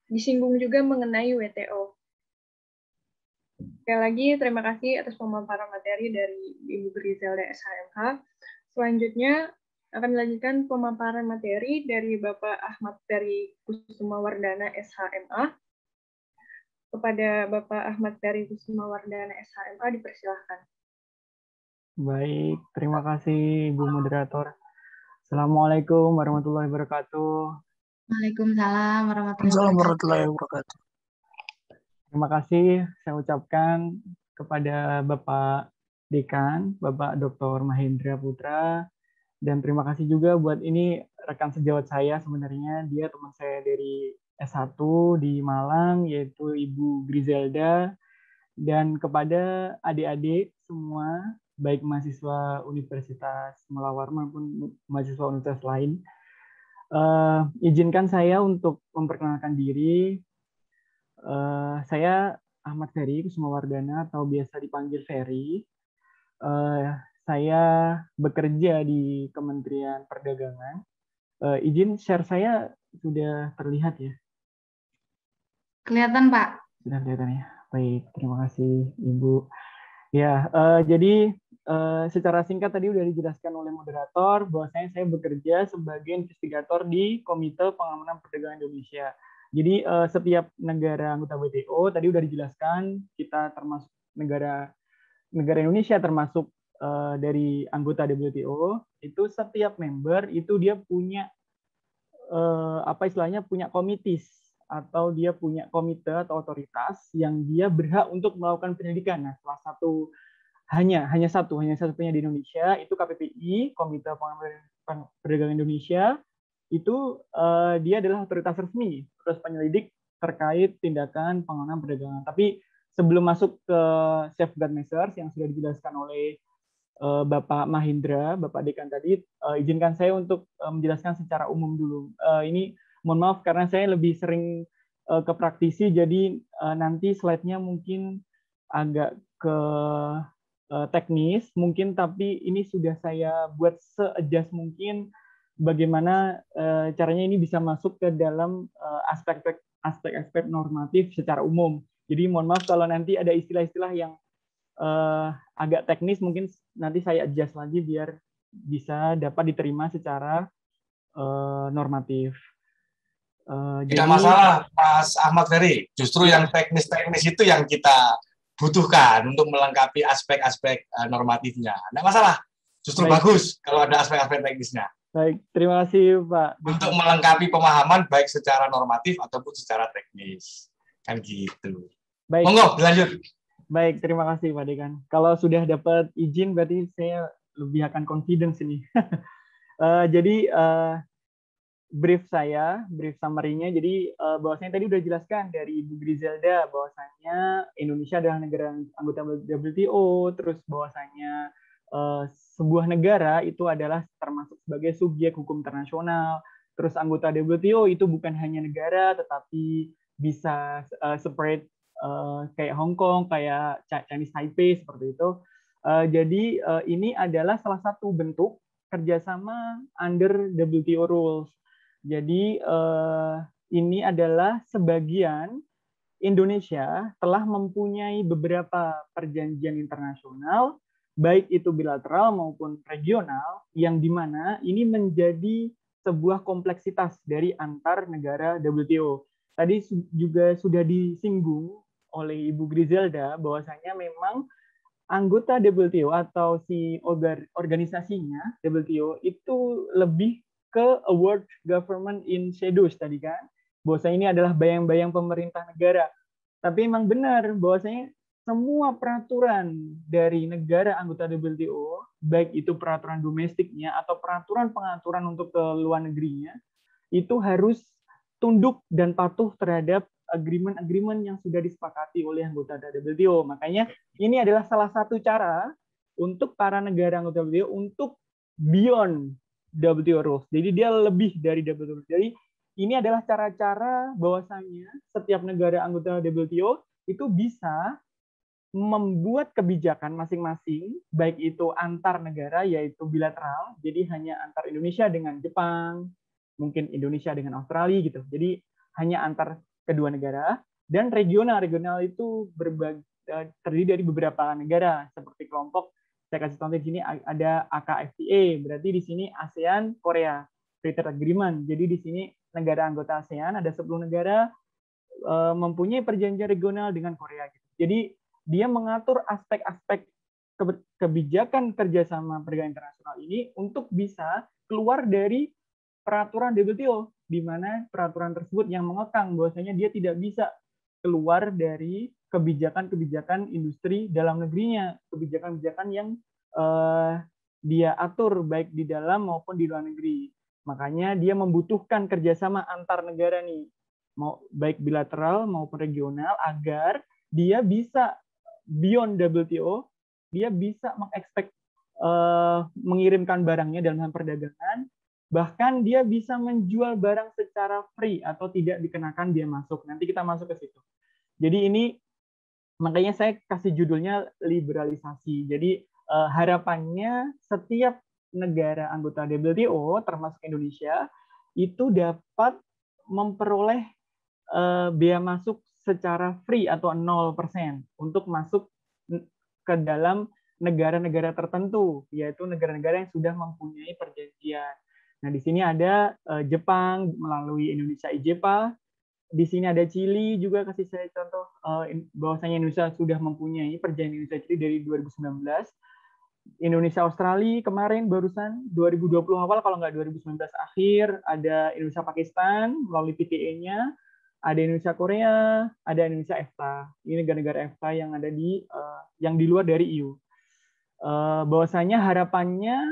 A: disinggung juga mengenai WTO. Sekali lagi, terima kasih atas pemaparan materi dari Ibu Griselda SHMH. Selanjutnya akan dilanjutkan pemaparan materi dari Bapak Ahmad Ferry Kusuma Wardana SHMA. Kepada Bapak Ahmad Ferry Kusuma Wardana SHMA dipersilahkan.
D: Baik, terima kasih Ibu Moderator. Assalamualaikum warahmatullahi wabarakatuh.
C: Waalaikumsalam warahmatullahi wabarakatuh.
D: Terima kasih saya ucapkan kepada Bapak Dekan, Bapak Dr. Mahendra Putra, dan terima kasih juga buat ini rekan sejawat saya sebenarnya, dia teman saya dari S1 di Malang, yaitu Ibu Griselda, dan kepada adik-adik semua, baik mahasiswa Universitas Mula Warman maupun mahasiswa universitas lain. Izinkan saya untuk memperkenalkan diri. Saya Ahmad Ferry Kusuma Wardana atau biasa dipanggil Ferry. Saya bekerja di Kementerian Perdagangan. Izin share saya sudah terlihat ya?
C: Kelihatan, Pak.
D: Sudah kelihatan ya. Baik, terima kasih Ibu. Ya, jadi secara singkat tadi sudah dijelaskan oleh moderator bahwasanya saya bekerja sebagai investigator di Komite Pengamanan Perdagangan Indonesia. Jadi setiap negara anggota WTO tadi sudah dijelaskan, kita termasuk negara Indonesia termasuk dari anggota WTO, itu setiap member itu dia punya apa istilahnya punya komitis atau dia punya komite atau otoritas yang dia berhak untuk melakukan penyelidikan. Nah, salah satu hanya satunya di Indonesia itu KPPI, Komite Pengamanan Perdagangan Indonesia. Itu dia adalah otoritas resmi, terus penyelidik terkait tindakan pengamanan perdagangan. Tapi sebelum masuk ke safeguard measures yang sudah dijelaskan oleh Bapak Mahendra, Bapak Dekan tadi, izinkan saya untuk menjelaskan secara umum dulu. Ini mohon maaf karena saya lebih sering ke praktisi, jadi nanti slide-nya mungkin agak ke teknis, mungkin, tapi ini sudah saya buat se-adjust mungkin bagaimana caranya ini bisa masuk ke dalam aspek-aspek normatif secara umum. Jadi mohon maaf kalau nanti ada istilah-istilah yang agak teknis, mungkin nanti saya adjust lagi biar bisa dapat diterima secara normatif.
B: Tidak masalah, Mas Ahmad Ferry. Justru yang teknis-teknis itu yang kita butuhkan untuk melengkapi aspek-aspek normatifnya. Tidak masalah. Justru bagus kalau ada aspek-aspek teknisnya.
D: Baik, terima kasih Pak.
B: Untuk melengkapi pemahaman baik secara normatif ataupun secara teknis. Kan gitu.
D: Baik.
B: Monggo, lanjut.
D: Baik, terima kasih Pak Dekan. Kalau sudah dapat izin berarti saya lebih akan confidence ini. Jadi brief summary-nya. Jadi bahwasanya tadi sudah dijelaskan dari Ibu Griselda bahwasanya Indonesia adalah negara anggota WTO, terus bahwasanya sebuah negara itu adalah termasuk sebagai subjek hukum internasional. Terus anggota WTO itu bukan hanya negara, tetapi bisa separate kayak Hong Kong, kayak Chinese Taipei seperti itu. Jadi ini adalah salah satu bentuk kerjasama under WTO rules. Jadi ini adalah sebagian Indonesia telah mempunyai beberapa perjanjian internasional, baik itu bilateral maupun regional, yang di mana ini menjadi sebuah kompleksitas dari antar negara WTO. Tadi juga sudah disinggung oleh Ibu Griselda bahwasanya memang anggota WTO atau si organisasinya WTO itu lebih ke a world government in shadows tadi kan. Bahwasanya ini adalah bayang-bayang pemerintah negara. Tapi memang benar bahwasanya semua peraturan dari negara anggota WTO, baik itu peraturan domestiknya atau peraturan pengaturan untuk ke luar negerinya, itu harus tunduk dan patuh terhadap agreement-agreement yang sudah disepakati oleh anggota WTO. Makanya ini adalah salah satu cara untuk para negara anggota WTO untuk beyond WTO rules. Jadi dia lebih dari WTO. Jadi ini adalah cara-cara bahwasanya setiap negara anggota WTO itu bisa membuat kebijakan masing-masing, baik itu antar negara yaitu bilateral, jadi hanya antar Indonesia dengan Jepang, mungkin Indonesia dengan Australia gitu. Jadi hanya antar kedua negara, dan regional itu terdiri dari beberapa negara seperti kelompok. Saya kasih contoh di sini ada AKFTA, berarti di sini ASEAN, Korea, Free Trade Agreement. Jadi di sini negara anggota ASEAN ada 10 negara mempunyai perjanjian regional dengan Korea. Gitu. Jadi dia mengatur aspek-aspek kebijakan kerjasama perdagangan internasional ini untuk bisa keluar dari peraturan WTO, di mana peraturan tersebut yang mengekang bahwasanya dia tidak bisa keluar dari kebijakan-kebijakan industri dalam negerinya, kebijakan-kebijakan yang dia atur baik di dalam maupun di luar negeri. Makanya dia membutuhkan kerjasama antar negara nih, baik bilateral maupun regional, agar dia bisa beyond WTO, dia bisa mengirimkan barangnya dalam hal perdagangan, bahkan dia bisa menjual barang secara free atau tidak dikenakan biaya masuk. Nanti kita masuk ke situ. Jadi ini makanya saya kasih judulnya liberalisasi. Jadi harapannya setiap negara anggota WTO termasuk Indonesia itu dapat memperoleh biaya masuk secara free atau 0% untuk masuk ke dalam negara-negara tertentu, yaitu negara-negara yang sudah mempunyai perjanjian. Nah, di sini ada Jepang melalui Indonesia IJPA, di sini ada Chili juga, kasih saya contoh bahwasanya Indonesia sudah mempunyai perjanjian Indonesia Chili dari 2019. Indonesia Australia kemarin barusan 2020 awal kalau nggak 2019 akhir, ada Indonesia Pakistan melalui PTA-nya, ada Indonesia Korea, ada Indonesia EFTA. Ini negara-negara EFTA yang ada yang di luar dari EU. Bahwasanya harapannya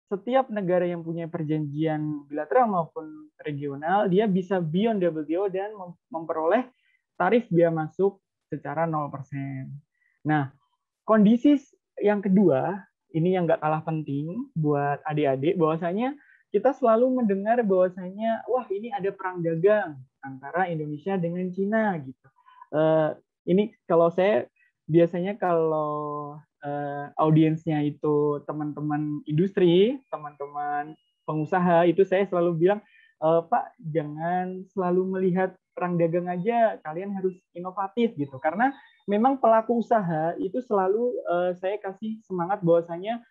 D: setiap negara yang punya perjanjian bilateral maupun regional, dia bisa beyond WTO dan memperoleh tarif biaya masuk secara 0%. Nah, kondisi yang kedua, ini yang nggak kalah penting buat adik-adik, bahwasanya kita selalu mendengar bahwasanya, wah ini ada perang dagang antara Indonesia dengan Cina gitu. Ini kalau saya biasanya kalau audiensnya itu teman-teman industri, teman-teman pengusaha, itu saya selalu bilang, Pak jangan selalu melihat perang dagang aja, kalian harus inovatif gitu. Karena memang pelaku usaha itu selalu saya kasih semangat bahwasanya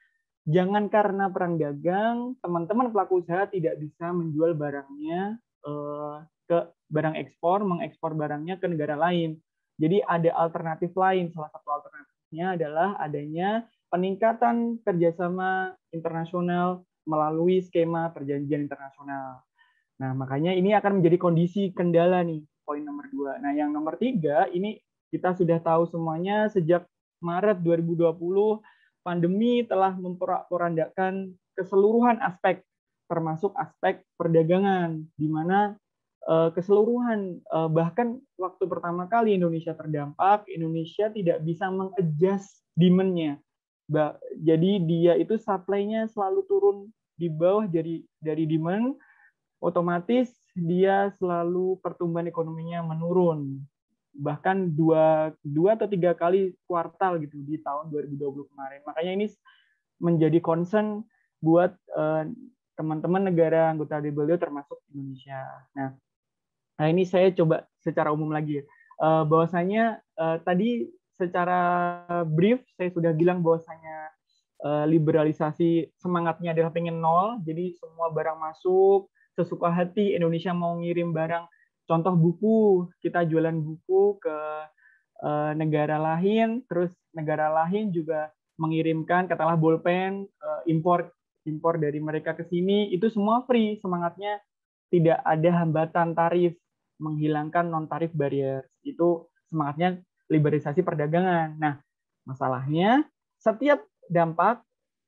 D: jangan karena perang dagang, teman-teman pelaku usaha tidak bisa menjual barangnya ke barang ekspor, mengekspor barangnya ke negara lain. Jadi ada alternatif lain. Salah satu alternatifnya adalah adanya peningkatan kerjasama internasional melalui skema perjanjian internasional. Nah, makanya ini akan menjadi kondisi kendala nih, poin nomor 2. Nah, yang nomor 3, ini kita sudah tahu semuanya sejak Maret 2020, pandemi telah memporak-porandakan keseluruhan aspek, termasuk aspek perdagangan, di mana keseluruhan, bahkan waktu pertama kali Indonesia terdampak, Indonesia tidak bisa mengadjust demand-nya. Jadi dia itu supply-nya selalu turun di bawah dari demand, otomatis dia selalu pertumbuhan ekonominya menurun. Bahkan dua atau 3 kali kuartal gitu di tahun 2020 kemarin. Makanya ini menjadi concern buat teman-teman negara anggota WTO termasuk Indonesia. Nah, Nah, ini saya coba secara umum lagi ya. Bahwasanya tadi secara brief saya sudah bilang bahwasanya liberalisasi semangatnya adalah pengen nol, jadi semua barang masuk sesuka hati. Indonesia mau ngirim barang, contoh buku, kita jualan buku ke negara lain, terus negara lain juga mengirimkan katakanlah bolpen impor dari mereka ke sini, itu semua free, semangatnya tidak ada hambatan tarif, menghilangkan non tarif barrier, itu semangatnya liberalisasi perdagangan. Nah, masalahnya setiap dampak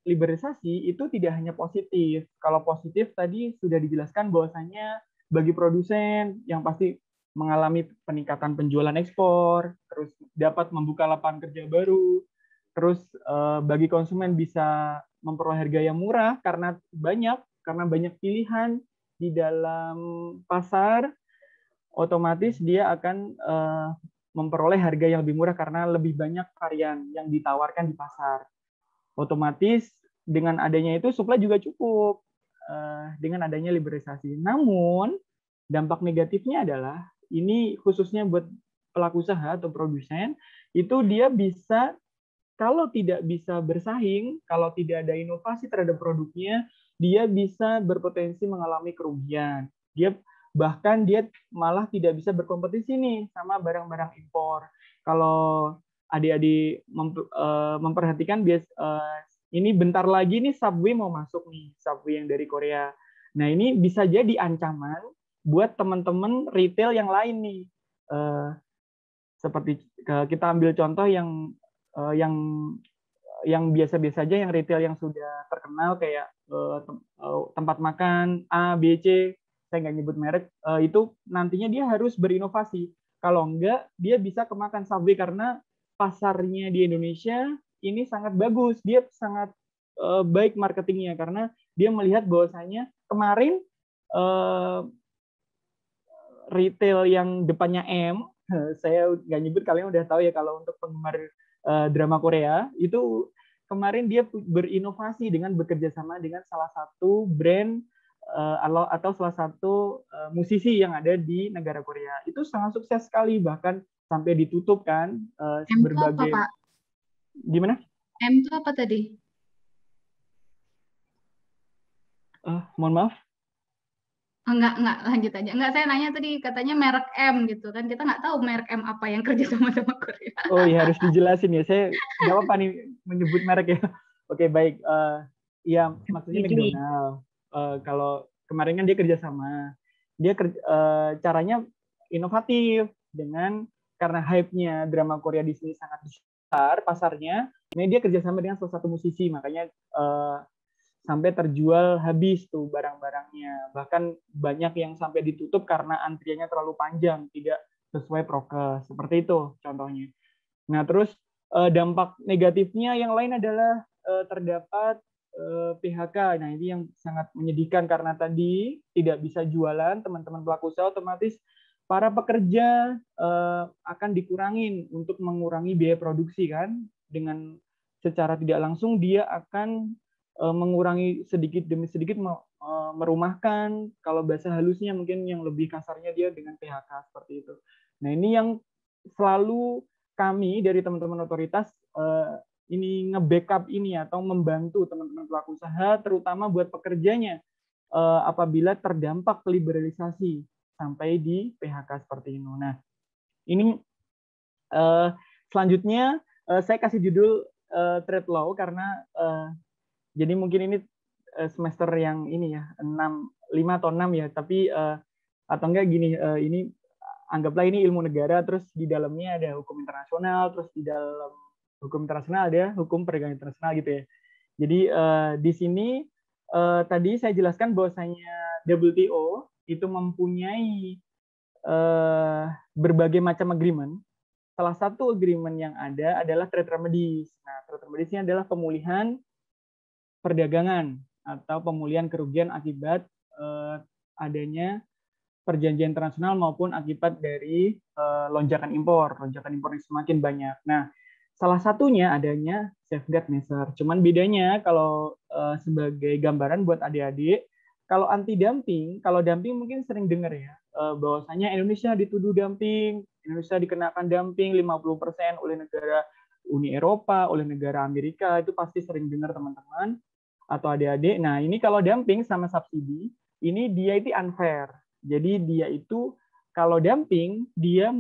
D: liberalisasi itu tidak hanya positif. Kalau positif tadi sudah dijelaskan bahwasanya bagi produsen yang pasti mengalami peningkatan penjualan ekspor, terus dapat membuka lapangan kerja baru, terus bagi konsumen bisa memperoleh harga yang murah karena banyak pilihan di dalam pasar, otomatis dia akan memperoleh harga yang lebih murah karena lebih banyak varian yang ditawarkan di pasar. Otomatis dengan adanya itu supply juga cukup dengan adanya liberalisasi. Namun dampak negatifnya adalah ini khususnya buat pelaku usaha atau produsen, itu dia bisa, kalau tidak bisa bersaing, kalau tidak ada inovasi terhadap produknya, dia bisa berpotensi mengalami kerugian. Bahkan dia malah tidak bisa berkompetisi nih sama barang-barang impor. Kalau adik-adik memperhatikan, ini bentar lagi nih Subway mau masuk nih, Subway yang dari Korea. Nah, ini bisa jadi ancaman buat teman-teman retail yang lain nih. Seperti kita ambil contoh yang biasa-biasa aja, yang retail yang sudah terkenal kayak tempat makan A, B, C, saya nggak nyebut merek, itu nantinya dia harus berinovasi. Kalau enggak, dia bisa kemakan Subway karena pasarnya di Indonesia ini sangat bagus. Dia sangat baik marketingnya karena dia melihat bahwasanya kemarin retail yang depannya M, saya nggak nyebut, kalian udah tahu ya kalau untuk penggemar drama Korea, itu kemarin dia berinovasi dengan bekerja sama dengan salah satu brand atau salah satu musisi yang ada di negara Korea. Itu sangat sukses sekali, bahkan sampai ditutup kan berbagai.
C: Apa, Pak?
D: Gimana?
C: M itu apa tadi?
D: Mohon maaf.
C: Enggak, lanjut aja. Enggak, saya nanya tadi, katanya merek M gitu kan. Kita nggak tahu merek M apa yang kerja sama Korea.
D: Oh iya, harus dijelasin ya. Saya nggak apa-apa nih menyebut merek ya. Oke, baik. Ya, maksudnya McDonald. Kalau kemarin kan dia kerja sama. Dia caranya inovatif dengan, karena hype-nya drama Korea di sini sangat besar pasarnya. Ini dia kerjasama dengan salah satu musisi, makanya sampai terjual habis tuh barang-barangnya. Bahkan banyak yang sampai ditutup karena antriannya terlalu panjang, tidak sesuai prokes. Seperti itu contohnya. Nah, terus dampak negatifnya yang lain adalah terdapat PHK. Nah, ini yang sangat menyedihkan karena tadi tidak bisa jualan, teman-teman pelaku usaha otomatis para pekerja akan dikurangin untuk mengurangi biaya produksi kan. Dengan secara tidak langsung dia akan mengurangi sedikit demi sedikit, merumahkan, kalau bahasa halusnya mungkin yang lebih kasarnya dia dengan PHK seperti itu. Nah, ini yang selalu kami dari teman-teman otoritas ini nge-backup ini atau membantu teman-teman pelaku usaha, terutama buat pekerjanya apabila terdampak liberalisasi sampai di PHK seperti ini. Nah, ini selanjutnya saya kasih judul trade law karena jadi mungkin ini semester yang ini ya, 5 atau 6 ya, tapi atau enggak gini, ini anggaplah ini ilmu negara, terus di dalamnya ada hukum internasional, terus di dalam hukum internasional ada hukum perdagangan internasional gitu ya. Jadi di sini tadi saya jelaskan bahwasanya WTO itu mempunyai berbagai macam agreement. Salah satu agreement yang ada adalah trade remedies. Nah, trade remedies ini adalah pemulihan perdagangan atau pemulihan kerugian akibat adanya perjanjian internasional maupun akibat dari lonjakan impor yang semakin banyak. Nah, salah satunya adanya safeguard measure. Cuman bedanya kalau sebagai gambaran buat adik-adik, kalau anti dumping, kalau dumping mungkin sering dengar ya, bahwasanya Indonesia dituduh dumping, Indonesia dikenakan dumping 50% oleh negara Uni Eropa, oleh negara Amerika, itu pasti sering dengar teman-teman atau adik-adik. Nah, ini kalau dumping sama subsidi, ini dia itu unfair. Jadi dia itu kalau dumping, dia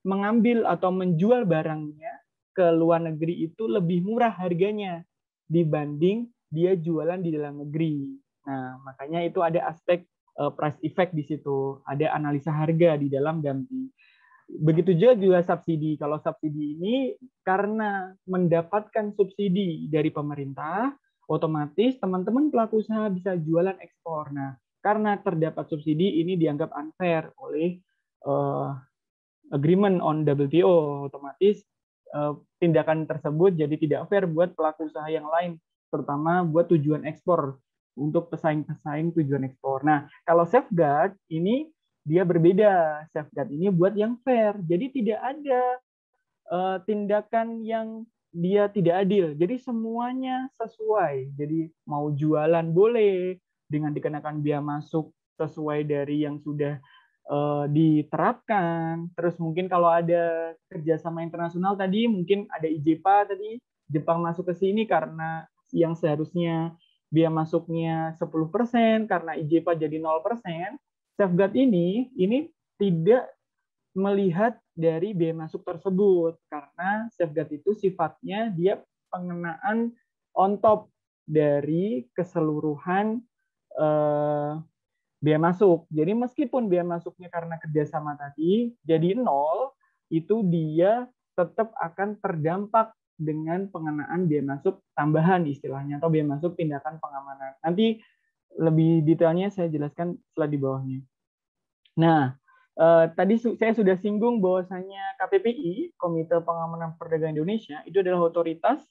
D: mengambil atau menjual barangnya ke luar negeri itu lebih murah harganya dibanding dia jualan di dalam negeri. Nah, makanya itu ada aspek price effect di situ, ada analisa harga di dalam dumping. Begitu juga subsidi. Kalau subsidi ini karena mendapatkan subsidi dari pemerintah, otomatis teman-teman pelaku usaha bisa jualan ekspor. Nah, karena terdapat subsidi ini dianggap unfair oleh agreement on WTO, otomatis tindakan tersebut jadi tidak fair buat pelaku usaha yang lain, terutama buat tujuan ekspor, untuk pesaing-pesaing tujuan ekspor. Nah, kalau safeguard ini dia berbeda. Safeguard ini buat yang fair. Jadi tidak ada tindakan yang dia tidak adil. Jadi semuanya sesuai. Jadi mau jualan boleh dengan dikenakan biaya masuk sesuai dari yang sudah diterapkan. Terus mungkin kalau ada kerjasama internasional tadi, mungkin ada IJPA tadi, Jepang masuk ke sini karena yang seharusnya biaya masuknya 10%, karena IJPA jadi 0%. Safeguard ini tidak melihat dari biaya masuk tersebut, karena safeguard itu sifatnya dia pengenaan on top dari keseluruhan biaya masuk. Jadi meskipun biaya masuknya karena kerjasama tadi jadi 0, itu dia tetap akan terdampak dengan pengenaan biaya masuk tambahan istilahnya, atau biaya masuk tindakan pengamanan. Nanti lebih detailnya saya jelaskan setelah di bawahnya. Nah, tadi saya sudah singgung bahwasanya KPPI, Komite Pengamanan Perdagangan Indonesia, itu adalah otoritas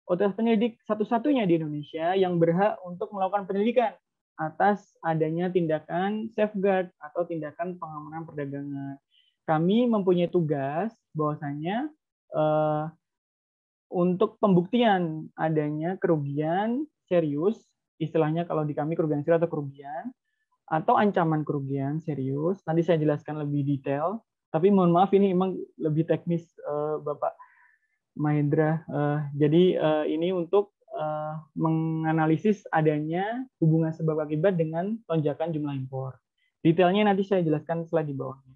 D: penyelidik satu-satunya di Indonesia yang berhak untuk melakukan penyelidikan atas adanya tindakan safeguard atau tindakan pengamanan perdagangan. Kami mempunyai tugas bahwasanya untuk pembuktian adanya kerugian serius, istilahnya kalau di kami kerugian serius atau kerugian, atau ancaman kerugian serius. Nanti saya jelaskan lebih detail, tapi mohon maaf ini memang lebih teknis, Bapak Mahendra. Jadi ini untuk menganalisis adanya hubungan sebab akibat dengan lonjakan jumlah impor. Detailnya nanti saya jelaskan setelah di bawahnya.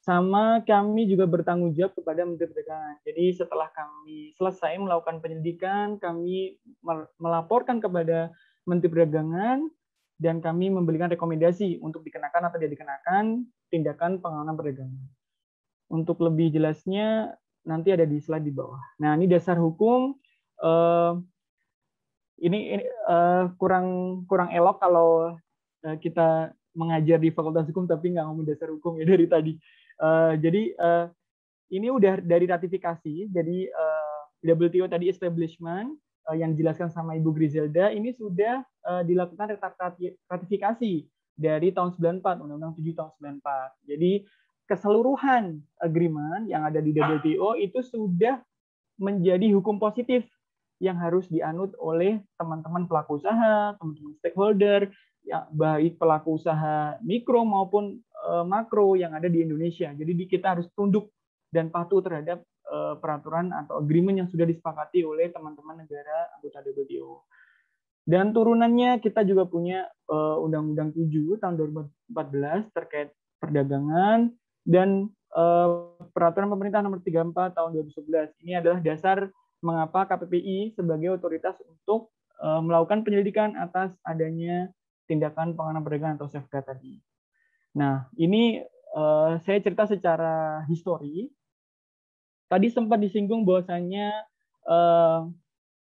D: Sama kami juga bertanggung jawab kepada Menteri Perdagangan. Jadi setelah kami selesai melakukan penyelidikan, kami melaporkan kepada Menteri Perdagangan dan kami memberikan rekomendasi untuk dikenakan atau tidak dikenakan tindakan pengamanan perdagangan. Untuk lebih jelasnya nanti ada di slide di bawah. Nah, ini dasar hukum. Ini kurang elok kalau kita mengajar di Fakultas Hukum tapi nggak ngomong dasar hukum ya dari tadi. Jadi ini udah dari ratifikasi. Jadi WTO tadi establishment yang dijelaskan sama Ibu Griselda ini sudah dilakukan ratifikasi dari tahun 94, Undang-Undang 7 tahun 94. Jadi keseluruhan agreement yang ada di WTO itu sudah menjadi hukum positif yang harus dianut oleh teman-teman pelaku usaha, teman-teman stakeholder, ya, baik pelaku usaha mikro maupun makro yang ada di Indonesia. Jadi kita harus tunduk dan patuh terhadap peraturan atau agreement yang sudah disepakati oleh teman-teman negara anggota WTO. Dan turunannya kita juga punya Undang-Undang 7 tahun 2014 terkait perdagangan dan Peraturan Pemerintah Nomor 34 tahun 2011. Ini adalah dasar mengapa KPPI sebagai otoritas untuk melakukan penyelidikan atas adanya tindakan pengamanan perdagangan atau safeguard tadi. Nah, ini saya cerita secara histori. Tadi sempat disinggung bahwasanya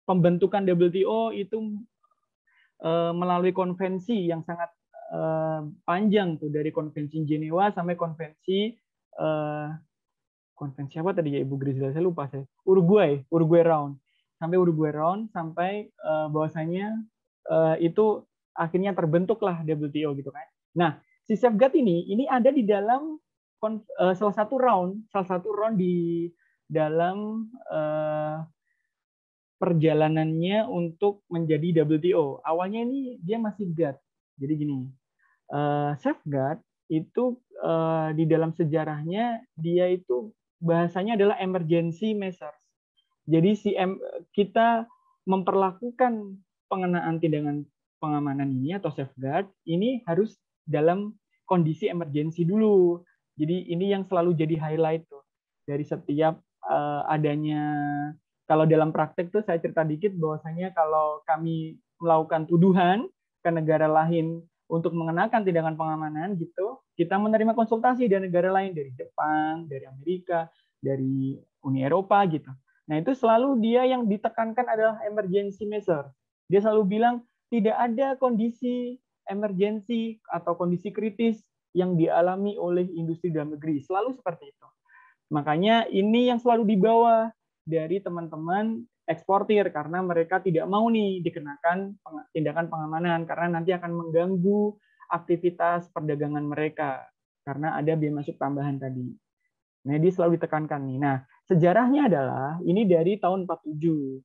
D: pembentukan WTO itu melalui konvensi yang sangat panjang tuh, dari konvensi Jenewa sampai konvensi apa tadi ya Ibu Griselda, saya lupa saya. Uruguay Round. Sampai Uruguay Round sampai bahwasanya itu akhirnya terbentuklah WTO gitu kan. Nah, si safeguard ini ada di dalam salah satu round di dalam perjalanannya untuk menjadi WTO. Awalnya ini dia masih GATT. Jadi gini, safeguard itu di dalam sejarahnya dia itu bahasanya adalah emergency measures. Jadi kita memperlakukan pengenaan tindakan pengamanan ini atau safeguard ini harus dalam kondisi emergency dulu. Jadi ini yang selalu jadi highlight tuh dari setiap adanya. Kalau dalam praktek tuh saya cerita dikit bahwasanya kalau kami melakukan tuduhan ke negara lain untuk mengenakan tindakan pengamanan gitu, kita menerima konsultasi dari negara lain, dari Jepang, dari Amerika, dari Uni Eropa gitu. Nah itu selalu dia yang ditekankan adalah emergency measure. Dia selalu bilang tidak ada kondisi emergensi atau kondisi kritis yang dialami oleh industri dalam negeri. Selalu seperti itu. Makanya ini yang selalu dibawa dari teman-teman eksportir karena mereka tidak mau nih dikenakan tindakan pengamanan karena nanti akan mengganggu aktivitas perdagangan mereka karena ada biaya masuk tambahan tadi. Nah, ini selalu ditekankan nih. Nah, sejarahnya adalah ini dari tahun 47.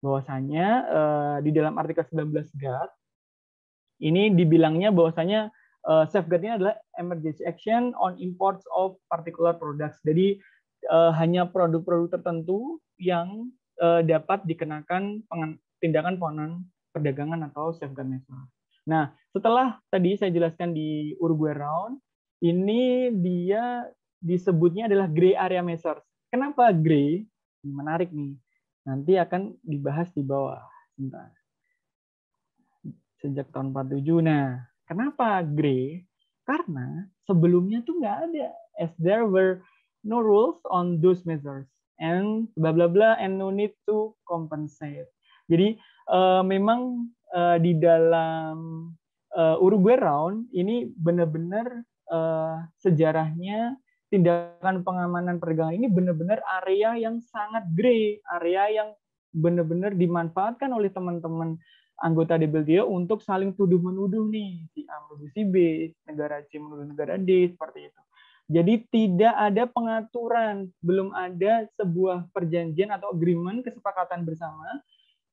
D: Bahwasanya di dalam artikel 19 GATT ini dibilangnya bahwasanya safeguard-nya adalah emergency action on imports of particular products. Jadi hanya produk-produk tertentu yang dapat dikenakan tindakan pengenalan perdagangan atau safeguard measure. Nah, setelah tadi saya jelaskan di Uruguay Round, ini dia disebutnya adalah gray area measures. Kenapa gray? Menarik nih. Nanti akan dibahas di bawah. Sebentar. Sejak tahun 47. Nah, kenapa gray? Karena sebelumnya tuh nggak ada. As there were no rules on those measures. And bla bla bla and no need to compensate. Jadi memang di dalam Uruguay Round ini benar-benar sejarahnya tindakan pengamanan perdagangan ini benar-benar area yang sangat gray, area yang benar-benar dimanfaatkan oleh teman-teman anggota WTO untuk saling tuduh-menuduh nih, si A menuduh si B, negara C menuduh negara D, seperti itu. Jadi tidak ada pengaturan, belum ada sebuah perjanjian atau agreement, kesepakatan bersama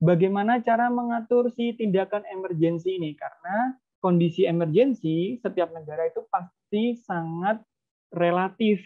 D: bagaimana cara mengatur si tindakan emergensi ini, karena kondisi emergensi setiap negara itu pasti sangat relatif.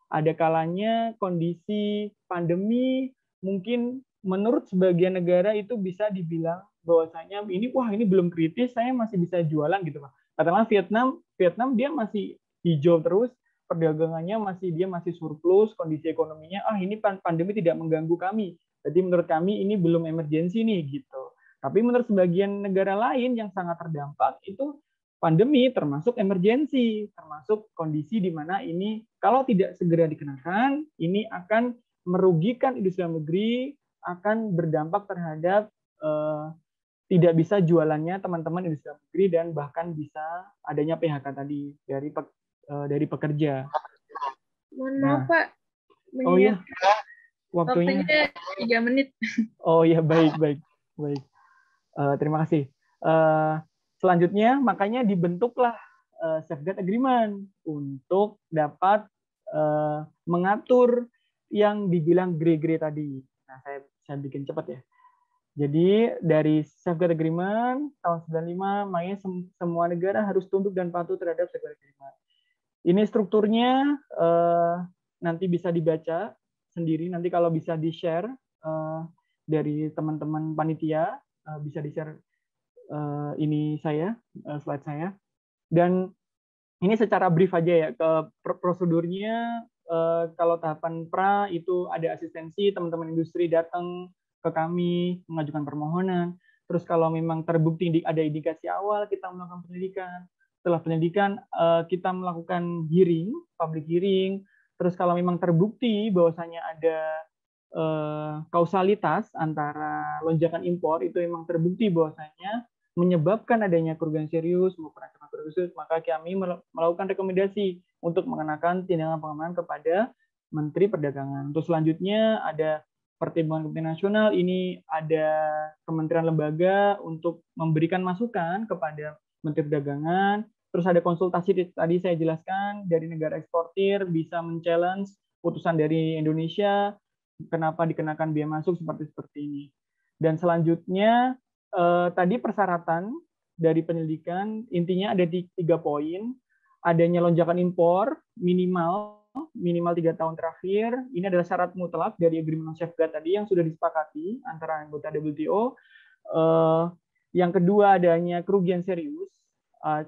D: Ada kalanya kondisi pandemi mungkin menurut sebagian negara itu bisa dibilang bahwasanya ini belum kritis, saya masih bisa jualan gitu Pak. Katakanlah Vietnam dia masih hijau terus, perdagangannya masih surplus, kondisi ekonominya ini pandemi tidak mengganggu kami. Jadi menurut kami ini belum emergensi nih gitu. Tapi menurut sebagian negara lain yang sangat terdampak itu pandemi termasuk emergensi, termasuk kondisi di mana ini kalau tidak segera dikenakan, ini akan merugikan industri dalam negeri, akan berdampak terhadap tidak bisa jualannya teman-teman industri dalam negeri dan bahkan bisa adanya PHK tadi dari pekerja.
A: Mohon maaf Pak.
D: Oh iya. Waktunya
A: 3 menit.
D: Oh iya, baik. Terima kasih. Selanjutnya, makanya dibentuklah safeguard agreement untuk dapat mengatur yang dibilang gray-gray tadi. Nah, saya bikin cepat ya. Jadi dari safeguard agreement tahun 95, makanya semua negara harus tunduk dan patuh terhadap safeguard agreement. Ini strukturnya nanti bisa dibaca sendiri. Nanti kalau bisa di-share dari teman-teman panitia, bisa di-share ini slide saya. Dan ini secara brief aja ya, ke prosedurnya. Kalau tahapan pra itu ada asistensi, teman-teman industri datang ke kami mengajukan permohonan. Terus kalau memang terbukti ada indikasi awal, kita melakukan penyelidikan. Setelah penyelidikan, kita melakukan hearing, public hearing. Terus kalau memang terbukti bahwasanya ada kausalitas antara lonjakan impor, itu memang terbukti bahwasanya menyebabkan adanya kerugian serius maupun ancaman kerugian serius, maka kami melakukan rekomendasi untuk mengenakan tindakan pengamanan kepada Menteri Perdagangan. Terus selanjutnya ada pertimbangan Komite Nasional, ini ada kementerian lembaga untuk memberikan masukan kepada Menteri Perdagangan. Terus ada konsultasi tadi saya jelaskan dari negara eksportir bisa men-challenge putusan dari Indonesia kenapa dikenakan biaya masuk seperti ini. Dan selanjutnya tadi persyaratan dari penyelidikan, intinya ada 3 poin. Adanya lonjakan impor minimal 3 tahun terakhir. Ini adalah syarat mutlak dari Agreement on Safeguard tadi yang sudah disepakati antara anggota WTO. Yang kedua, adanya kerugian serius.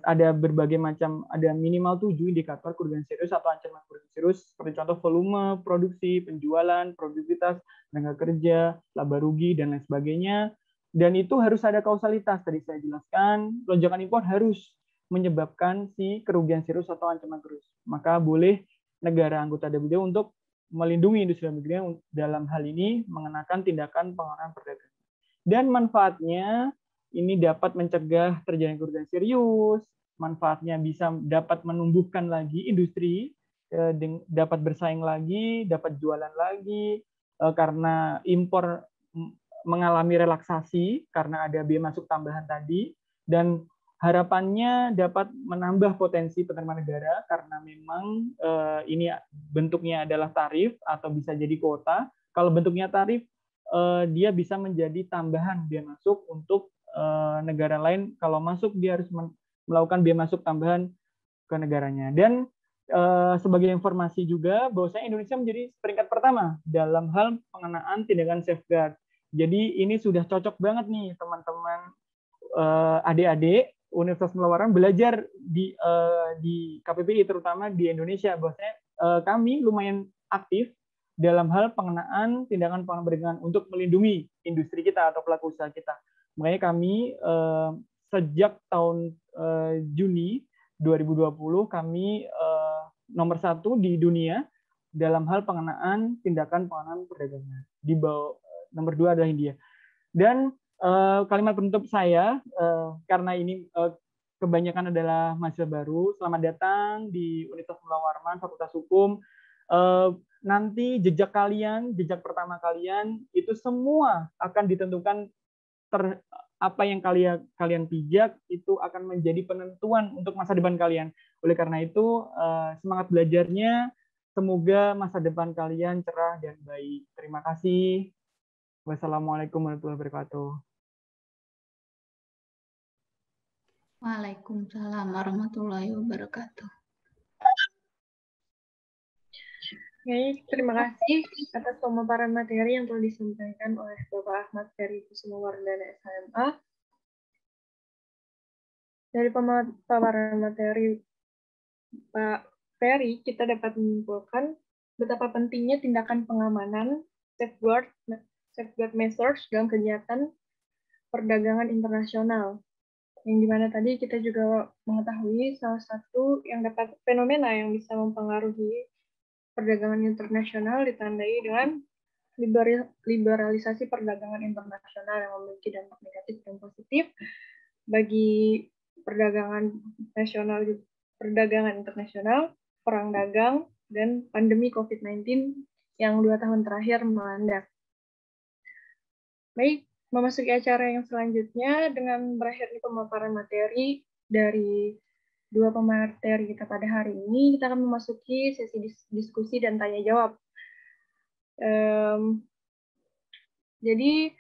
D: Ada berbagai macam, ada minimal 7 indikator kerugian serius atau ancaman kerugian serius, seperti contoh volume, produksi, penjualan, produktivitas, tenaga kerja, laba rugi, dan lain sebagainya. Dan itu harus ada kausalitas, tadi saya jelaskan, lonjakan impor harus menyebabkan si kerugian serius atau ancaman serius. Maka boleh negara anggota WTO untuk melindungi industri dalam negeri dalam hal ini mengenakan tindakan pengawasan perdagangan. Dan manfaatnya ini dapat mencegah terjadinya kerugian serius, manfaatnya bisa dapat menumbuhkan lagi industri, dapat bersaing lagi, dapat jualan lagi, karena impor mengalami relaksasi karena ada biaya masuk tambahan tadi, dan harapannya dapat menambah potensi penerimaan negara karena memang ini bentuknya adalah tarif atau bisa jadi kuota. Kalau bentuknya tarif, dia bisa menjadi tambahan biaya masuk untuk negara lain. Kalau masuk, dia harus melakukan biaya masuk tambahan ke negaranya. Dan sebagai informasi juga, bahwasanya Indonesia menjadi peringkat pertama dalam hal pengenaan tindakan safeguard. Jadi ini sudah cocok banget nih teman-teman adik-adik Universitas Mula Warman belajar di KPPI, terutama di Indonesia, bahwasanya kami lumayan aktif dalam hal pengenaan tindakan pengenaan perdagangan untuk melindungi industri kita atau pelaku usaha kita. Makanya kami sejak tahun Juni 2020 kami nomor 1 di dunia dalam hal pengenaan tindakan pengenaan perdagangan. Di bawah nomor 2 adalah India. Dan kalimat penutup saya, karena ini kebanyakan adalah mahasiswa baru, selamat datang di Universitas Mula Warman, Fakultas Hukum. Nanti jejak kalian, jejak pertama kalian, itu semua akan ditentukan apa yang kalian pijak itu akan menjadi penentuan untuk masa depan kalian. Oleh karena itu, semangat belajarnya, semoga masa depan kalian cerah dan baik. Terima kasih. Wassalamualaikum warahmatullahi wabarakatuh.
C: Waalaikumsalam warahmatullahi wabarakatuh.
A: Baik, terima kasih atas pemaparan materi yang telah disampaikan oleh Bapak Ahmad Ferry Kusumawardana SHMA. Dari pemaparan materi Pak Ferry, kita dapat menyimpulkan betapa pentingnya tindakan pengamanan safeguard measures dalam kegiatan perdagangan internasional. Yang dimana tadi kita juga mengetahui salah satu yang dapat fenomena yang bisa mempengaruhi perdagangan internasional ditandai dengan liberalisasi perdagangan internasional yang memiliki dampak negatif dan positif bagi perdagangan internasional, perang dagang, dan pandemi COVID-19 yang 2 tahun terakhir melanda. Baik, memasuki acara yang selanjutnya dengan berakhirnya pemaparan materi dari 2 pemateri kita pada hari ini, kita akan memasuki sesi diskusi dan tanya jawab. Jadi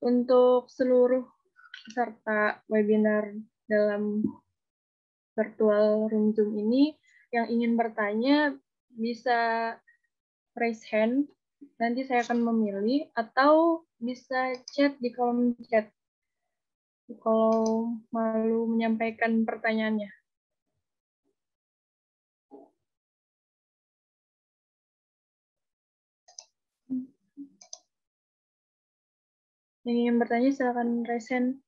A: untuk seluruh peserta webinar dalam virtual room Zoom ini yang ingin bertanya bisa raise hand, nanti saya akan memilih, atau bisa chat di kolom chat kalau malu menyampaikan pertanyaannya. Yang ingin bertanya silakan raise hand.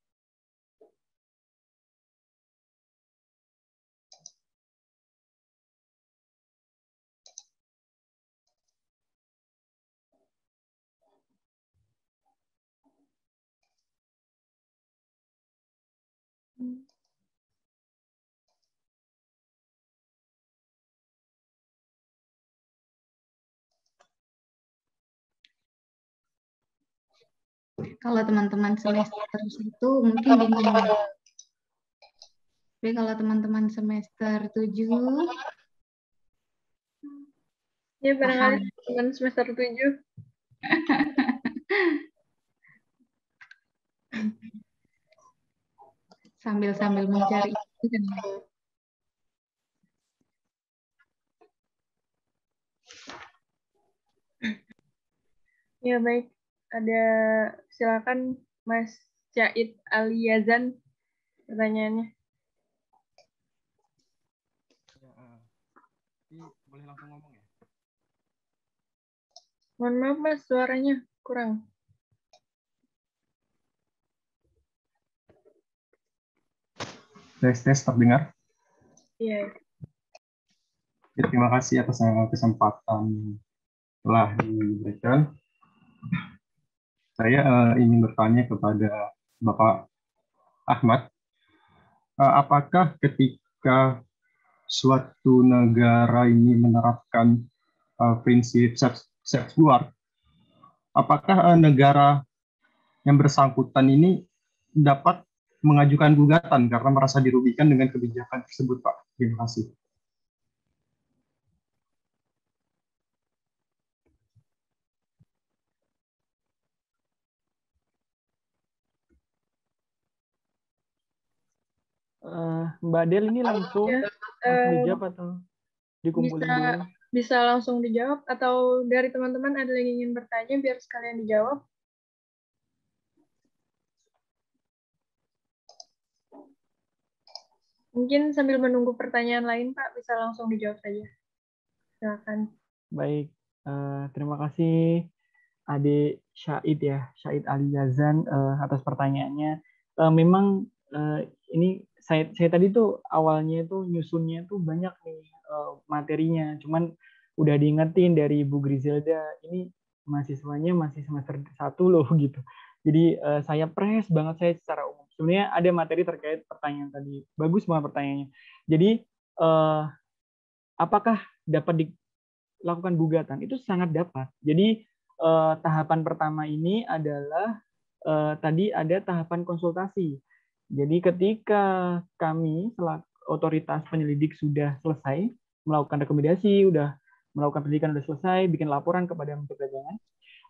C: Kalau teman-teman semester 1 mungkin bingung. Tapi kalau teman-teman semester 7,
A: ya barangkali teman semester 7.
C: sambil mencari.
A: Ya baik, silakan Mas Jaid Ali Yazan pertanyaannya.
D: Boleh langsung ngomong ya?
A: Mohon maaf Mas, suaranya kurang.
E: Tes terdengar?
A: Iya.
E: Ya, terima kasih atas kesempatan telah diberikan. Saya ingin bertanya kepada Bapak Ahmad, apakah ketika suatu negara ini menerapkan prinsip safeguard, apakah negara yang bersangkutan ini dapat mengajukan gugatan karena merasa dirugikan dengan kebijakan tersebut, Pak? Terima kasih.
D: Mbak Del ini langsung dijawab atau dikumpulin dulu?
A: Bisa langsung dijawab atau dari teman-teman ada yang ingin bertanya biar sekalian dijawab? Mungkin sambil menunggu pertanyaan lain, Pak, bisa langsung dijawab saja. Silakan.
D: Baik, terima kasih Adik Syahid ya, Syahid Ali Yazan atas pertanyaannya. Memang ini saya tadi tuh awalnya tuh nyusunnya tuh banyak nih materinya, cuman udah diingetin dari Bu Griselda, ini mahasiswanya masih semester 1 loh gitu. Jadi saya press banget saya secara umum. Sebenarnya ada materi terkait pertanyaan tadi. Bagus banget pertanyaannya. Jadi apakah dapat dilakukan gugatan? Itu sangat dapat. Jadi tahapan pertama ini adalah tadi ada tahapan konsultasi. Jadi ketika kami selaku otoritas penyelidik sudah selesai melakukan rekomendasi, sudah melakukan pendidikan sudah selesai, bikin laporan kepada Menteri Perdagangan,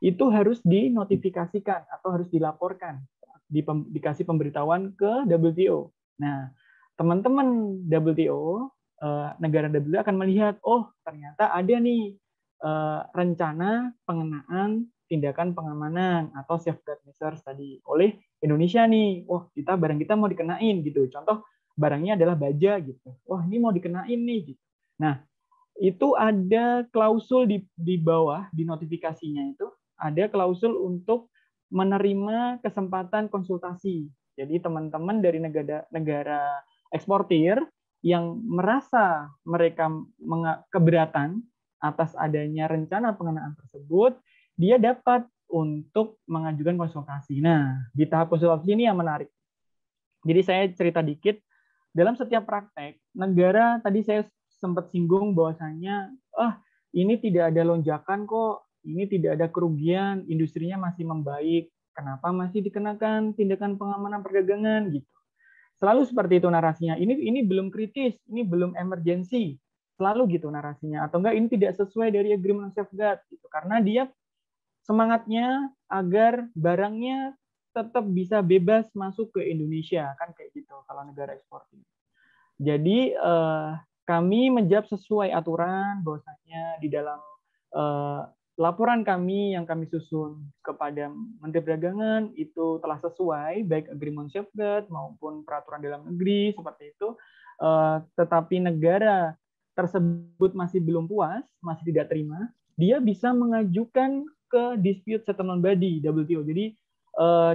D: itu harus dinotifikasikan atau harus dilaporkan, dikasih pemberitahuan ke WTO. Nah, teman-teman WTO, negara WTO akan melihat, oh ternyata ada nih rencana pengenaan tindakan pengamanan atau safeguard measures tadi oleh Indonesia nih. Oh, barang kita mau dikenain gitu. Contoh barangnya adalah baja gitu. Wah, ini mau dikenain nih gitu. Nah, itu ada klausul di bawah di notifikasinya itu ada klausul untuk menerima kesempatan konsultasi. Jadi teman-teman dari negara eksportir yang merasa mereka keberatan atas adanya rencana pengenaan tersebut, dia dapat untuk mengajukan konsultasi. Nah, di tahap konsultasi ini yang menarik. Jadi saya cerita dikit, dalam setiap praktek, negara tadi saya sempat singgung bahwasanya, ini tidak ada lonjakan kok, ini tidak ada kerugian, industrinya masih membaik, kenapa masih dikenakan tindakan pengamanan perdagangan gitu. Selalu seperti itu narasinya. Ini belum kritis, ini belum emergency. Selalu gitu narasinya. Atau enggak ini tidak sesuai dari agreement safeguard gitu. Karena dia semangatnya agar barangnya tetap bisa bebas masuk ke Indonesia, kan kayak gitu kalau negara eksportir. Jadi kami menjawab sesuai aturan bahwasanya di dalam laporan kami yang kami susun kepada Menteri Perdagangan itu telah sesuai baik agreement safeguard maupun peraturan dalam negeri seperti itu, tetapi negara tersebut masih belum puas, masih tidak terima, dia bisa mengajukan ke dispute settlement body WTO. Jadi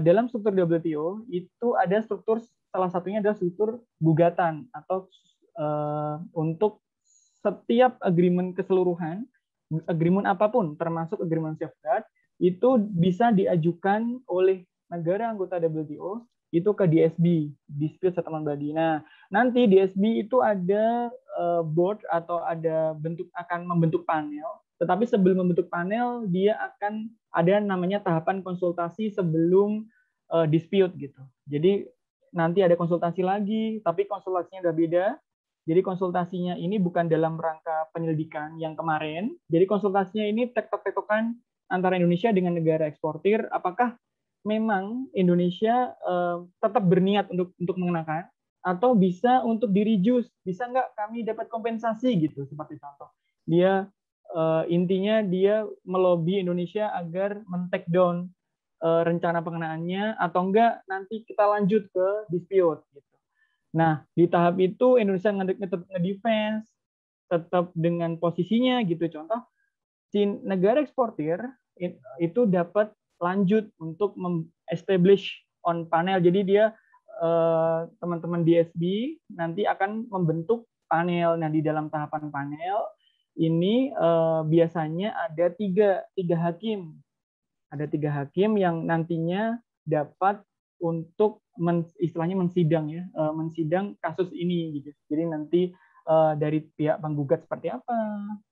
D: dalam struktur WTO itu ada struktur, salah satunya adalah struktur gugatan atau untuk setiap agreement keseluruhan, agreement apapun termasuk agreement safeguard itu bisa diajukan oleh negara anggota WTO itu ke DSB, dispute settlement body. Nah, nanti DSB itu ada board atau akan membentuk panel. Tetapi sebelum membentuk panel, dia akan ada namanya tahapan konsultasi sebelum dispute gitu. Jadi nanti ada konsultasi lagi, tapi konsultasinya udah beda. Jadi konsultasinya ini bukan dalam rangka penyelidikan yang kemarin. Jadi konsultasinya ini tektok-tektokan antara Indonesia dengan negara eksportir, apakah memang Indonesia tetap berniat untuk mengenakan, atau bisa untuk di-reduce, bisa nggak kami dapat kompensasi gitu, seperti contoh. Dia intinya dia melobi Indonesia agar men-take down rencana pengenaannya, atau enggak nanti kita lanjut ke dispute gitu. Nah, di tahap itu Indonesia tetap nge-defense, tetap dengan posisinya gitu. Contoh, si negara eksportir itu dapat lanjut untuk establish on panel. Jadi dia teman-teman DSB nanti akan membentuk panel. Nah, di dalam tahapan panel ini biasanya ada tiga hakim. Ada 3 hakim yang nantinya dapat untuk istilahnya mensidang kasus ini gitu. Jadi nanti dari pihak penggugat seperti apa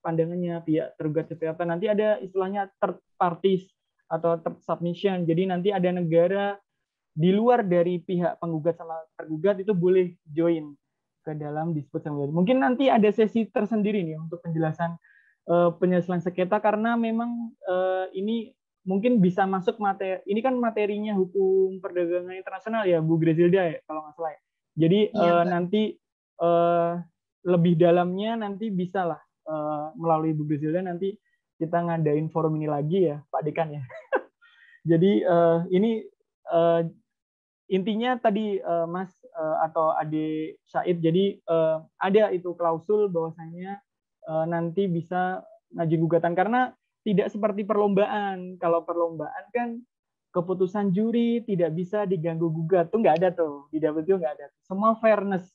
D: pandangannya, pihak tergugat seperti apa. Nanti ada istilahnya third parties atau third submission. Jadi nanti ada negara di luar dari pihak penggugat sama tergugat itu boleh join ke dalam dispute settlement. Mungkin nanti ada sesi tersendiri nih untuk penjelasan penyelesaian sengketa, karena memang ini mungkin bisa masuk materi, ini kan materinya hukum perdagangan internasional ya, Bu Grazilda ya, kalau nggak salah ya. Jadi nanti lebih dalamnya nanti bisa lah melalui Bu Grazilda, nanti kita ngadain forum ini lagi ya, Pak Dekan ya. Jadi ini intinya tadi Mas atau Ade Syahid, jadi ada itu klausul bahwasanya nanti bisa ngajuin gugatan, karena tidak seperti perlombaan. Kalau perlombaan kan keputusan juri tidak bisa diganggu gugat, tuh nggak ada tuh, di WTO nggak ada. Semua fairness,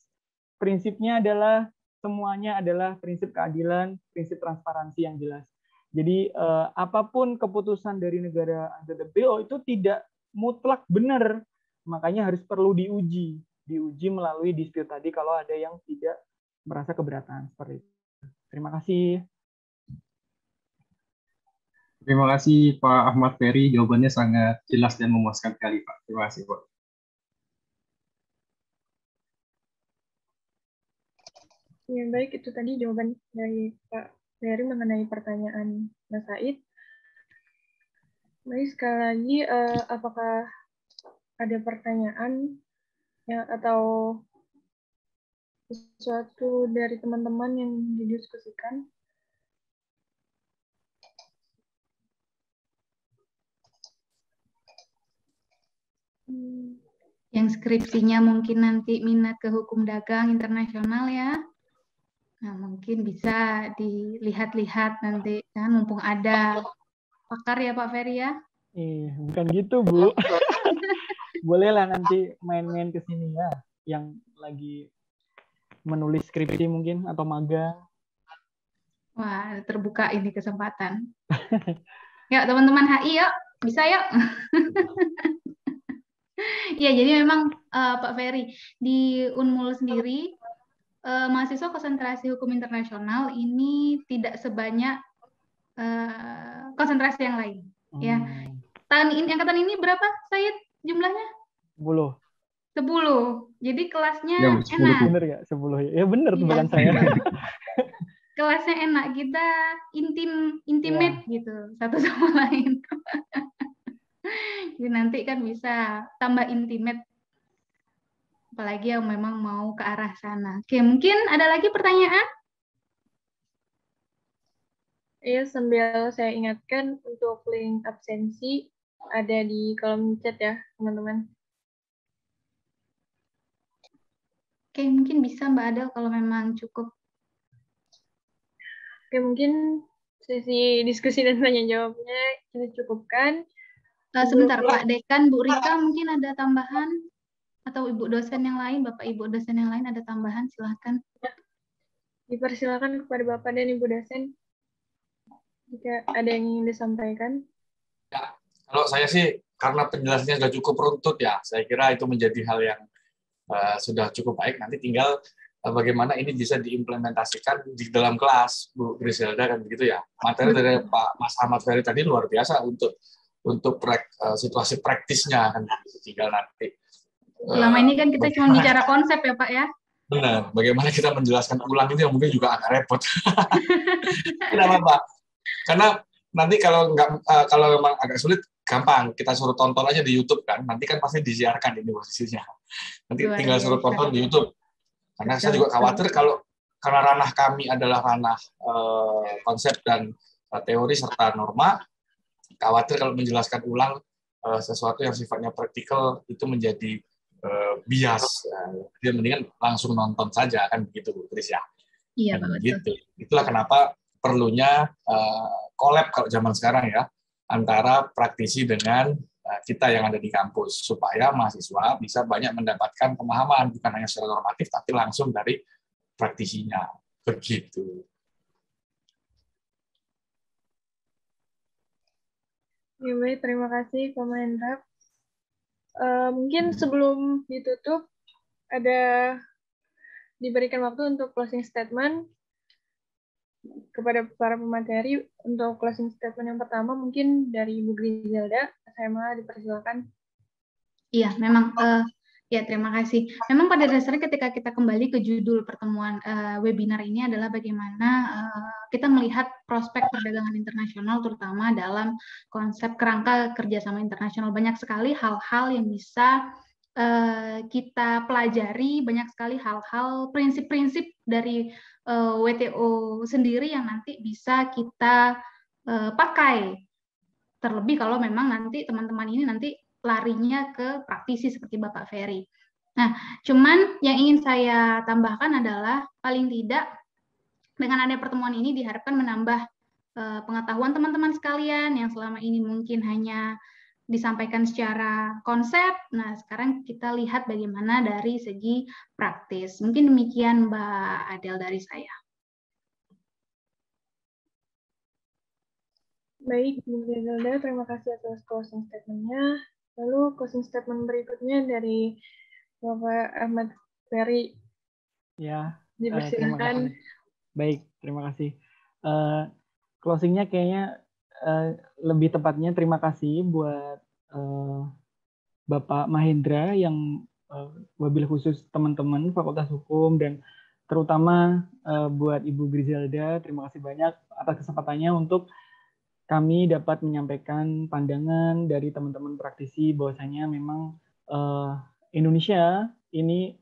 D: prinsipnya adalah semuanya adalah prinsip keadilan, prinsip transparansi yang jelas. Jadi apapun keputusan dari negara under WTO itu tidak mutlak benar, makanya harus perlu diuji melalui dispute tadi kalau ada yang tidak merasa keberatan seperti itu. Terima kasih.
E: Terima kasih Pak Ahmad Ferry, jawabannya sangat jelas dan memuaskan sekali Pak. Terima kasih Pak.
A: Ya, baik, itu tadi jawaban dari Pak Ferry mengenai pertanyaan Mas Said. Baik, sekali lagi, apakah ada pertanyaan ya, atau sesuatu dari teman-teman yang didiskusikan?
C: Yang skripsinya mungkin nanti minat ke hukum dagang internasional ya. Nah, mungkin bisa dilihat-lihat nanti kan, mumpung ada pakar ya Pak Ferry ya.
D: Bukan gitu Bu. Boleh lah nanti main-main ke sini ya, yang lagi menulis skripsi mungkin atau magang.
C: Wah, terbuka ini kesempatan. Ya, teman-teman HI yuk, bisa yuk. Ya, jadi memang Pak Ferry, di Unmul sendiri, mahasiswa konsentrasi hukum internasional ini tidak sebanyak konsentrasi yang lain. Ya, angkatan ini berapa, Said, jumlahnya?
D: 10.
C: 10. Jadi kelasnya
E: ya, 10,
C: enak.
D: Bener ya, 10 ya. Ya bener tuh, bukan saya.
C: Kelasnya enak, kita intimate gitu, satu sama lain. Jadi nanti kan bisa tambah intimate, apalagi yang memang mau ke arah sana. Oke, mungkin ada lagi pertanyaan?
A: Iya, sambil saya ingatkan untuk link absensi ada di kolom chat ya, teman-teman.
C: Oke, mungkin bisa Mbak Adel kalau memang cukup.
A: Oke, mungkin sesi diskusi dan tanya jawabnya kita cukupkan.
C: Sebentar, Pak Dekan, Bu Rika mungkin ada tambahan? Atau Ibu dosen yang lain, Bapak Ibu dosen yang lain ada tambahan, silahkan.
A: Dipersilakan kepada Bapak dan Ibu dosen jika ada yang ingin disampaikan.
B: Ya, kalau saya sih karena penjelasannya sudah cukup runtut ya, saya kira itu menjadi hal yang sudah cukup baik. Nanti tinggal bagaimana ini bisa diimplementasikan di dalam kelas, Bu Griselda, kan begitu ya. Materi dari Pak Mas Ahmad Ferry tadi luar biasa untuk situasi praktisnya, kan tinggal nanti.
C: Selama ini kan kita cuma bicara konsep ya Pak ya.
B: Benar, bagaimana kita menjelaskan ulang itu yang mungkin juga agak repot. Kenapa Pak? Karena nanti kalau memang agak sulit, gampang, kita suruh tonton aja di YouTube kan, nanti kan pasti disiarkan ini posisinya. Nanti
C: Luar
B: tinggal suruh
C: biasa.
B: tonton di YouTube. Karena saya
C: Betul,
B: juga
C: betul.
B: khawatir kalau karena ranah kami adalah ranah konsep dan teori serta norma, khawatir kalau menjelaskan ulang sesuatu yang sifatnya praktikal itu menjadi bias. Dia mendingan langsung nonton saja kan begitu, Bu Kris ya.
C: Iya,
B: Dan
C: Pak, betul.
B: begitu. Itulah kenapa perlunya collab kalau zaman sekarang ya antara praktisi dengan kita yang ada di kampus supaya mahasiswa bisa banyak mendapatkan pemahaman bukan hanya secara normatif tapi langsung dari praktisinya. Begitu.
A: Ya, baik, terima kasih Pak Mahendra. Mungkin sebelum ditutup, ada diberikan waktu untuk closing statement kepada para pemateri. Untuk closing statement yang pertama mungkin dari Ibu Griselda, SMA, dipersilakan.
C: Iya, memang ya terima kasih. Memang pada dasarnya ketika kita kembali ke judul pertemuan webinar ini adalah bagaimana kita melihat prospek perdagangan internasional terutama dalam konsep kerangka kerjasama internasional. Banyak sekali hal-hal yang bisa kita pelajari, banyak sekali hal-hal prinsip-prinsip dari WTO sendiri yang nanti bisa kita pakai. Terlebih kalau memang nanti teman-teman ini nanti larinya ke praktisi seperti Bapak Ferry. Nah, cuman yang ingin saya tambahkan adalah paling tidak dengan adanya pertemuan ini diharapkan menambah pengetahuan teman-teman sekalian yang selama ini mungkin hanya disampaikan secara konsep. Nah, sekarang kita lihat bagaimana dari segi praktis. Mungkin demikian Mbak Adel dari saya.
A: Baik, Bu Griselda, terima kasih atas closing statement-nya. Lalu closing statement berikutnya dari Bapak Ahmad Ferry.
D: Ya, terima
A: Dipersilakan.
D: kasih. Baik, terima kasih. Closingnya kayaknya lebih tepatnya terima kasih buat Bapak Mahendra yang wabil khusus teman-teman Fakultas Hukum dan terutama buat Ibu Griselda, terima kasih banyak atas kesempatannya untuk kami dapat menyampaikan pandangan dari teman-teman praktisi bahwasanya memang Indonesia ini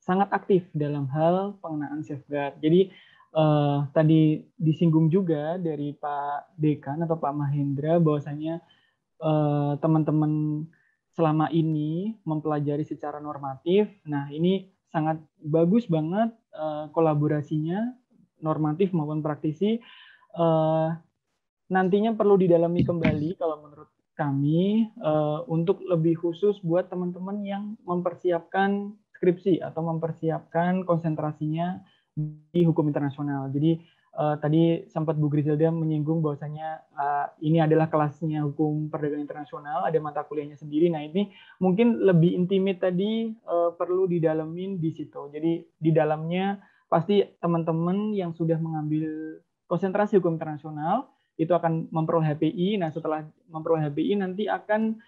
D: sangat aktif dalam hal pengenaan safeguard. Jadi tadi disinggung juga dari Pak Dekan atau Pak Mahendra bahwasanya teman-teman selama ini mempelajari secara normatif. Nah, ini sangat bagus banget kolaborasinya normatif maupun praktisi. Nantinya perlu didalami kembali kalau menurut kami untuk lebih khusus buat teman-teman yang mempersiapkan skripsi atau mempersiapkan konsentrasinya di hukum internasional. Jadi tadi sempat Bu Griselda menyinggung bahwasanya ini adalah kelasnya hukum perdagangan internasional, ada mata kuliahnya sendiri. Nah, ini mungkin lebih intimate tadi perlu didalamin di situ. Jadi di dalamnya pasti teman-teman yang sudah mengambil konsentrasi hukum internasional itu akan memperoleh HPI. Nah, setelah memperoleh HPI nanti akan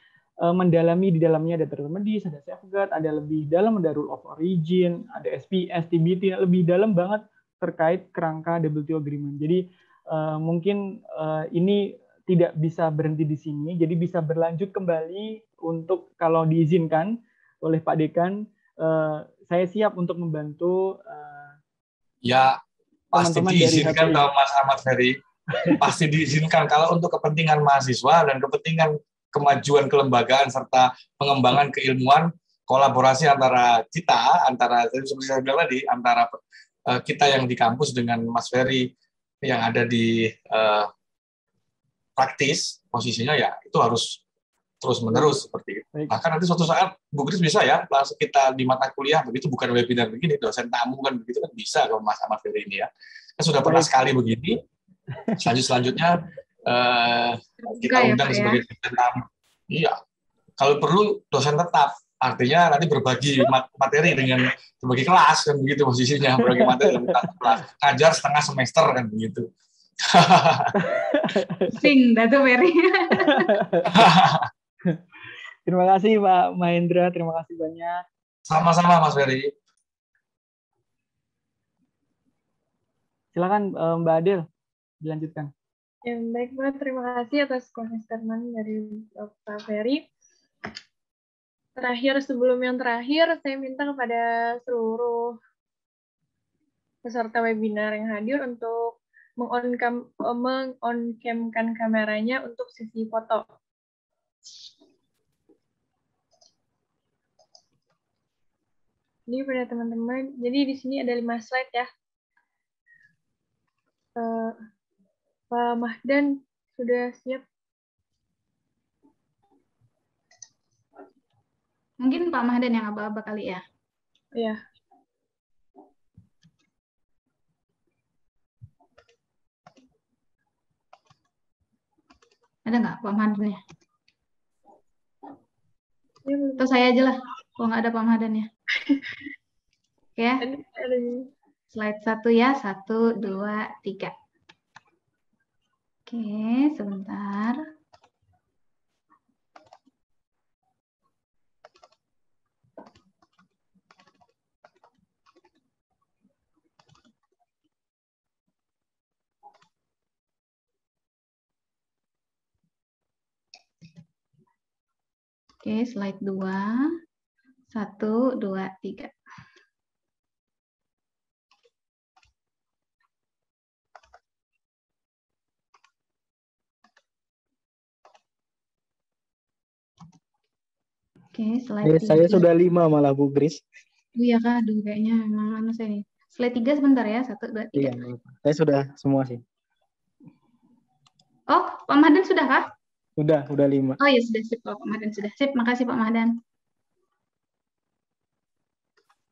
D: mendalami di dalamnya ada term medis, ada safeguard, ada lebih dalam ada rule of origin, ada SPS, TBT, lebih dalam banget terkait kerangka WTO agreement. Jadi mungkin ini tidak bisa berhenti di sini, jadi bisa berlanjut kembali untuk kalau diizinkan oleh Pak Dekan, saya siap untuk membantu
B: ya pasti
D: teman-teman dari
B: diizinkan
D: HPI.
B: kalau Mas Ahmad Ferry. Pasti diizinkan kalau untuk kepentingan mahasiswa dan kepentingan kemajuan kelembagaan serta pengembangan keilmuan, kolaborasi antara kita, antara seperti saya bilang tadi, antara kita yang di kampus dengan Mas Ferry yang ada di praktis, posisinya ya itu harus terus-menerus seperti itu. Bahkan nanti suatu saat Bu Gris bisa ya, langsung kita di mata kuliah, begitu bukan webinar begini, dosen tamu kan begitu kan bisa kalau Mas Ahmad Ferry ini ya. Kan sudah pernah sekali begini. Selanjutnya kita undang sebagai dosen tamu. Iya, kalau perlu dosen tetap. Artinya nanti berbagi materi dengan berbagi kelas kan begitu posisinya, berbagi materi dengan kelas. Ngajar setengah semester kan begitu.
C: Sing, Datu Ferry.
D: Terima kasih Pak Mahendra, terima kasih banyak.
B: Sama-sama Mas Ferry.
D: Silakan Mbak Adel, dilanjutkan.
A: Ya, baik banget. Terima kasih atas statement dari Pak Ferry. Terakhir, sebelum yang terakhir, saya minta kepada seluruh peserta webinar yang hadir untuk meng-on-cam-kan kameranya untuk sesi foto. Ini pada teman-teman, jadi di sini ada 5 slide ya. Pak Mahdan sudah siap?
C: Mungkin Pak Mahdan yang aba-aba kali ya.
A: Iya.
C: Ada nggak Pak Mahdannya?
A: Ya,
C: Atau saya aja lah, kalau nggak ada Pak Mahdannya. Oke ya. Slide 1 ya, 1, 2, 3. Oke, sebentar. Oke, slide 2. 1, 2, 3. Oke, slide 3.
D: Saya sudah 5 malah Bu Gris.
C: Iya kah, aduh kayaknya memang anu saya nih. Slide 3 sebentar ya, 1, 2, 3.
D: Iya, saya sudah semua sih.
C: Oh, Pak Mahdan sudah kah?
D: Udah 5.
C: Oh iya, sudah sip, Pak Mahdan sudah sip. Makasih Pak Mahdan.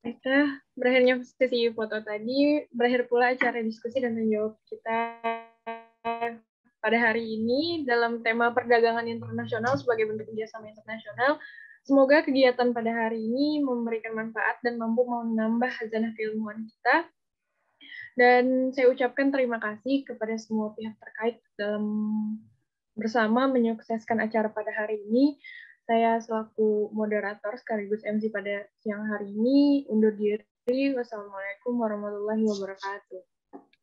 A: Baiklah, berakhirnya sesi foto tadi, berakhir pula acara diskusi dan tanya jawab kita pada hari ini dalam tema perdagangan internasional sebagai bentuk kerjasama internasional. Semoga kegiatan pada hari ini memberikan manfaat dan mampu menambah khazanah keilmuan kita. Dan saya ucapkan terima kasih kepada semua pihak terkait dalam bersama menyukseskan acara pada hari ini. Saya selaku moderator sekaligus MC pada siang hari ini undur diri. Wassalamualaikum warahmatullahi wabarakatuh.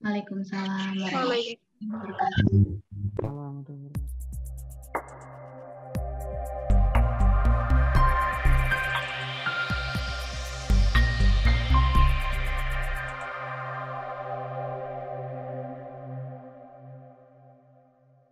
C: Waalaikumsalam warahmatullahi wabarakatuh.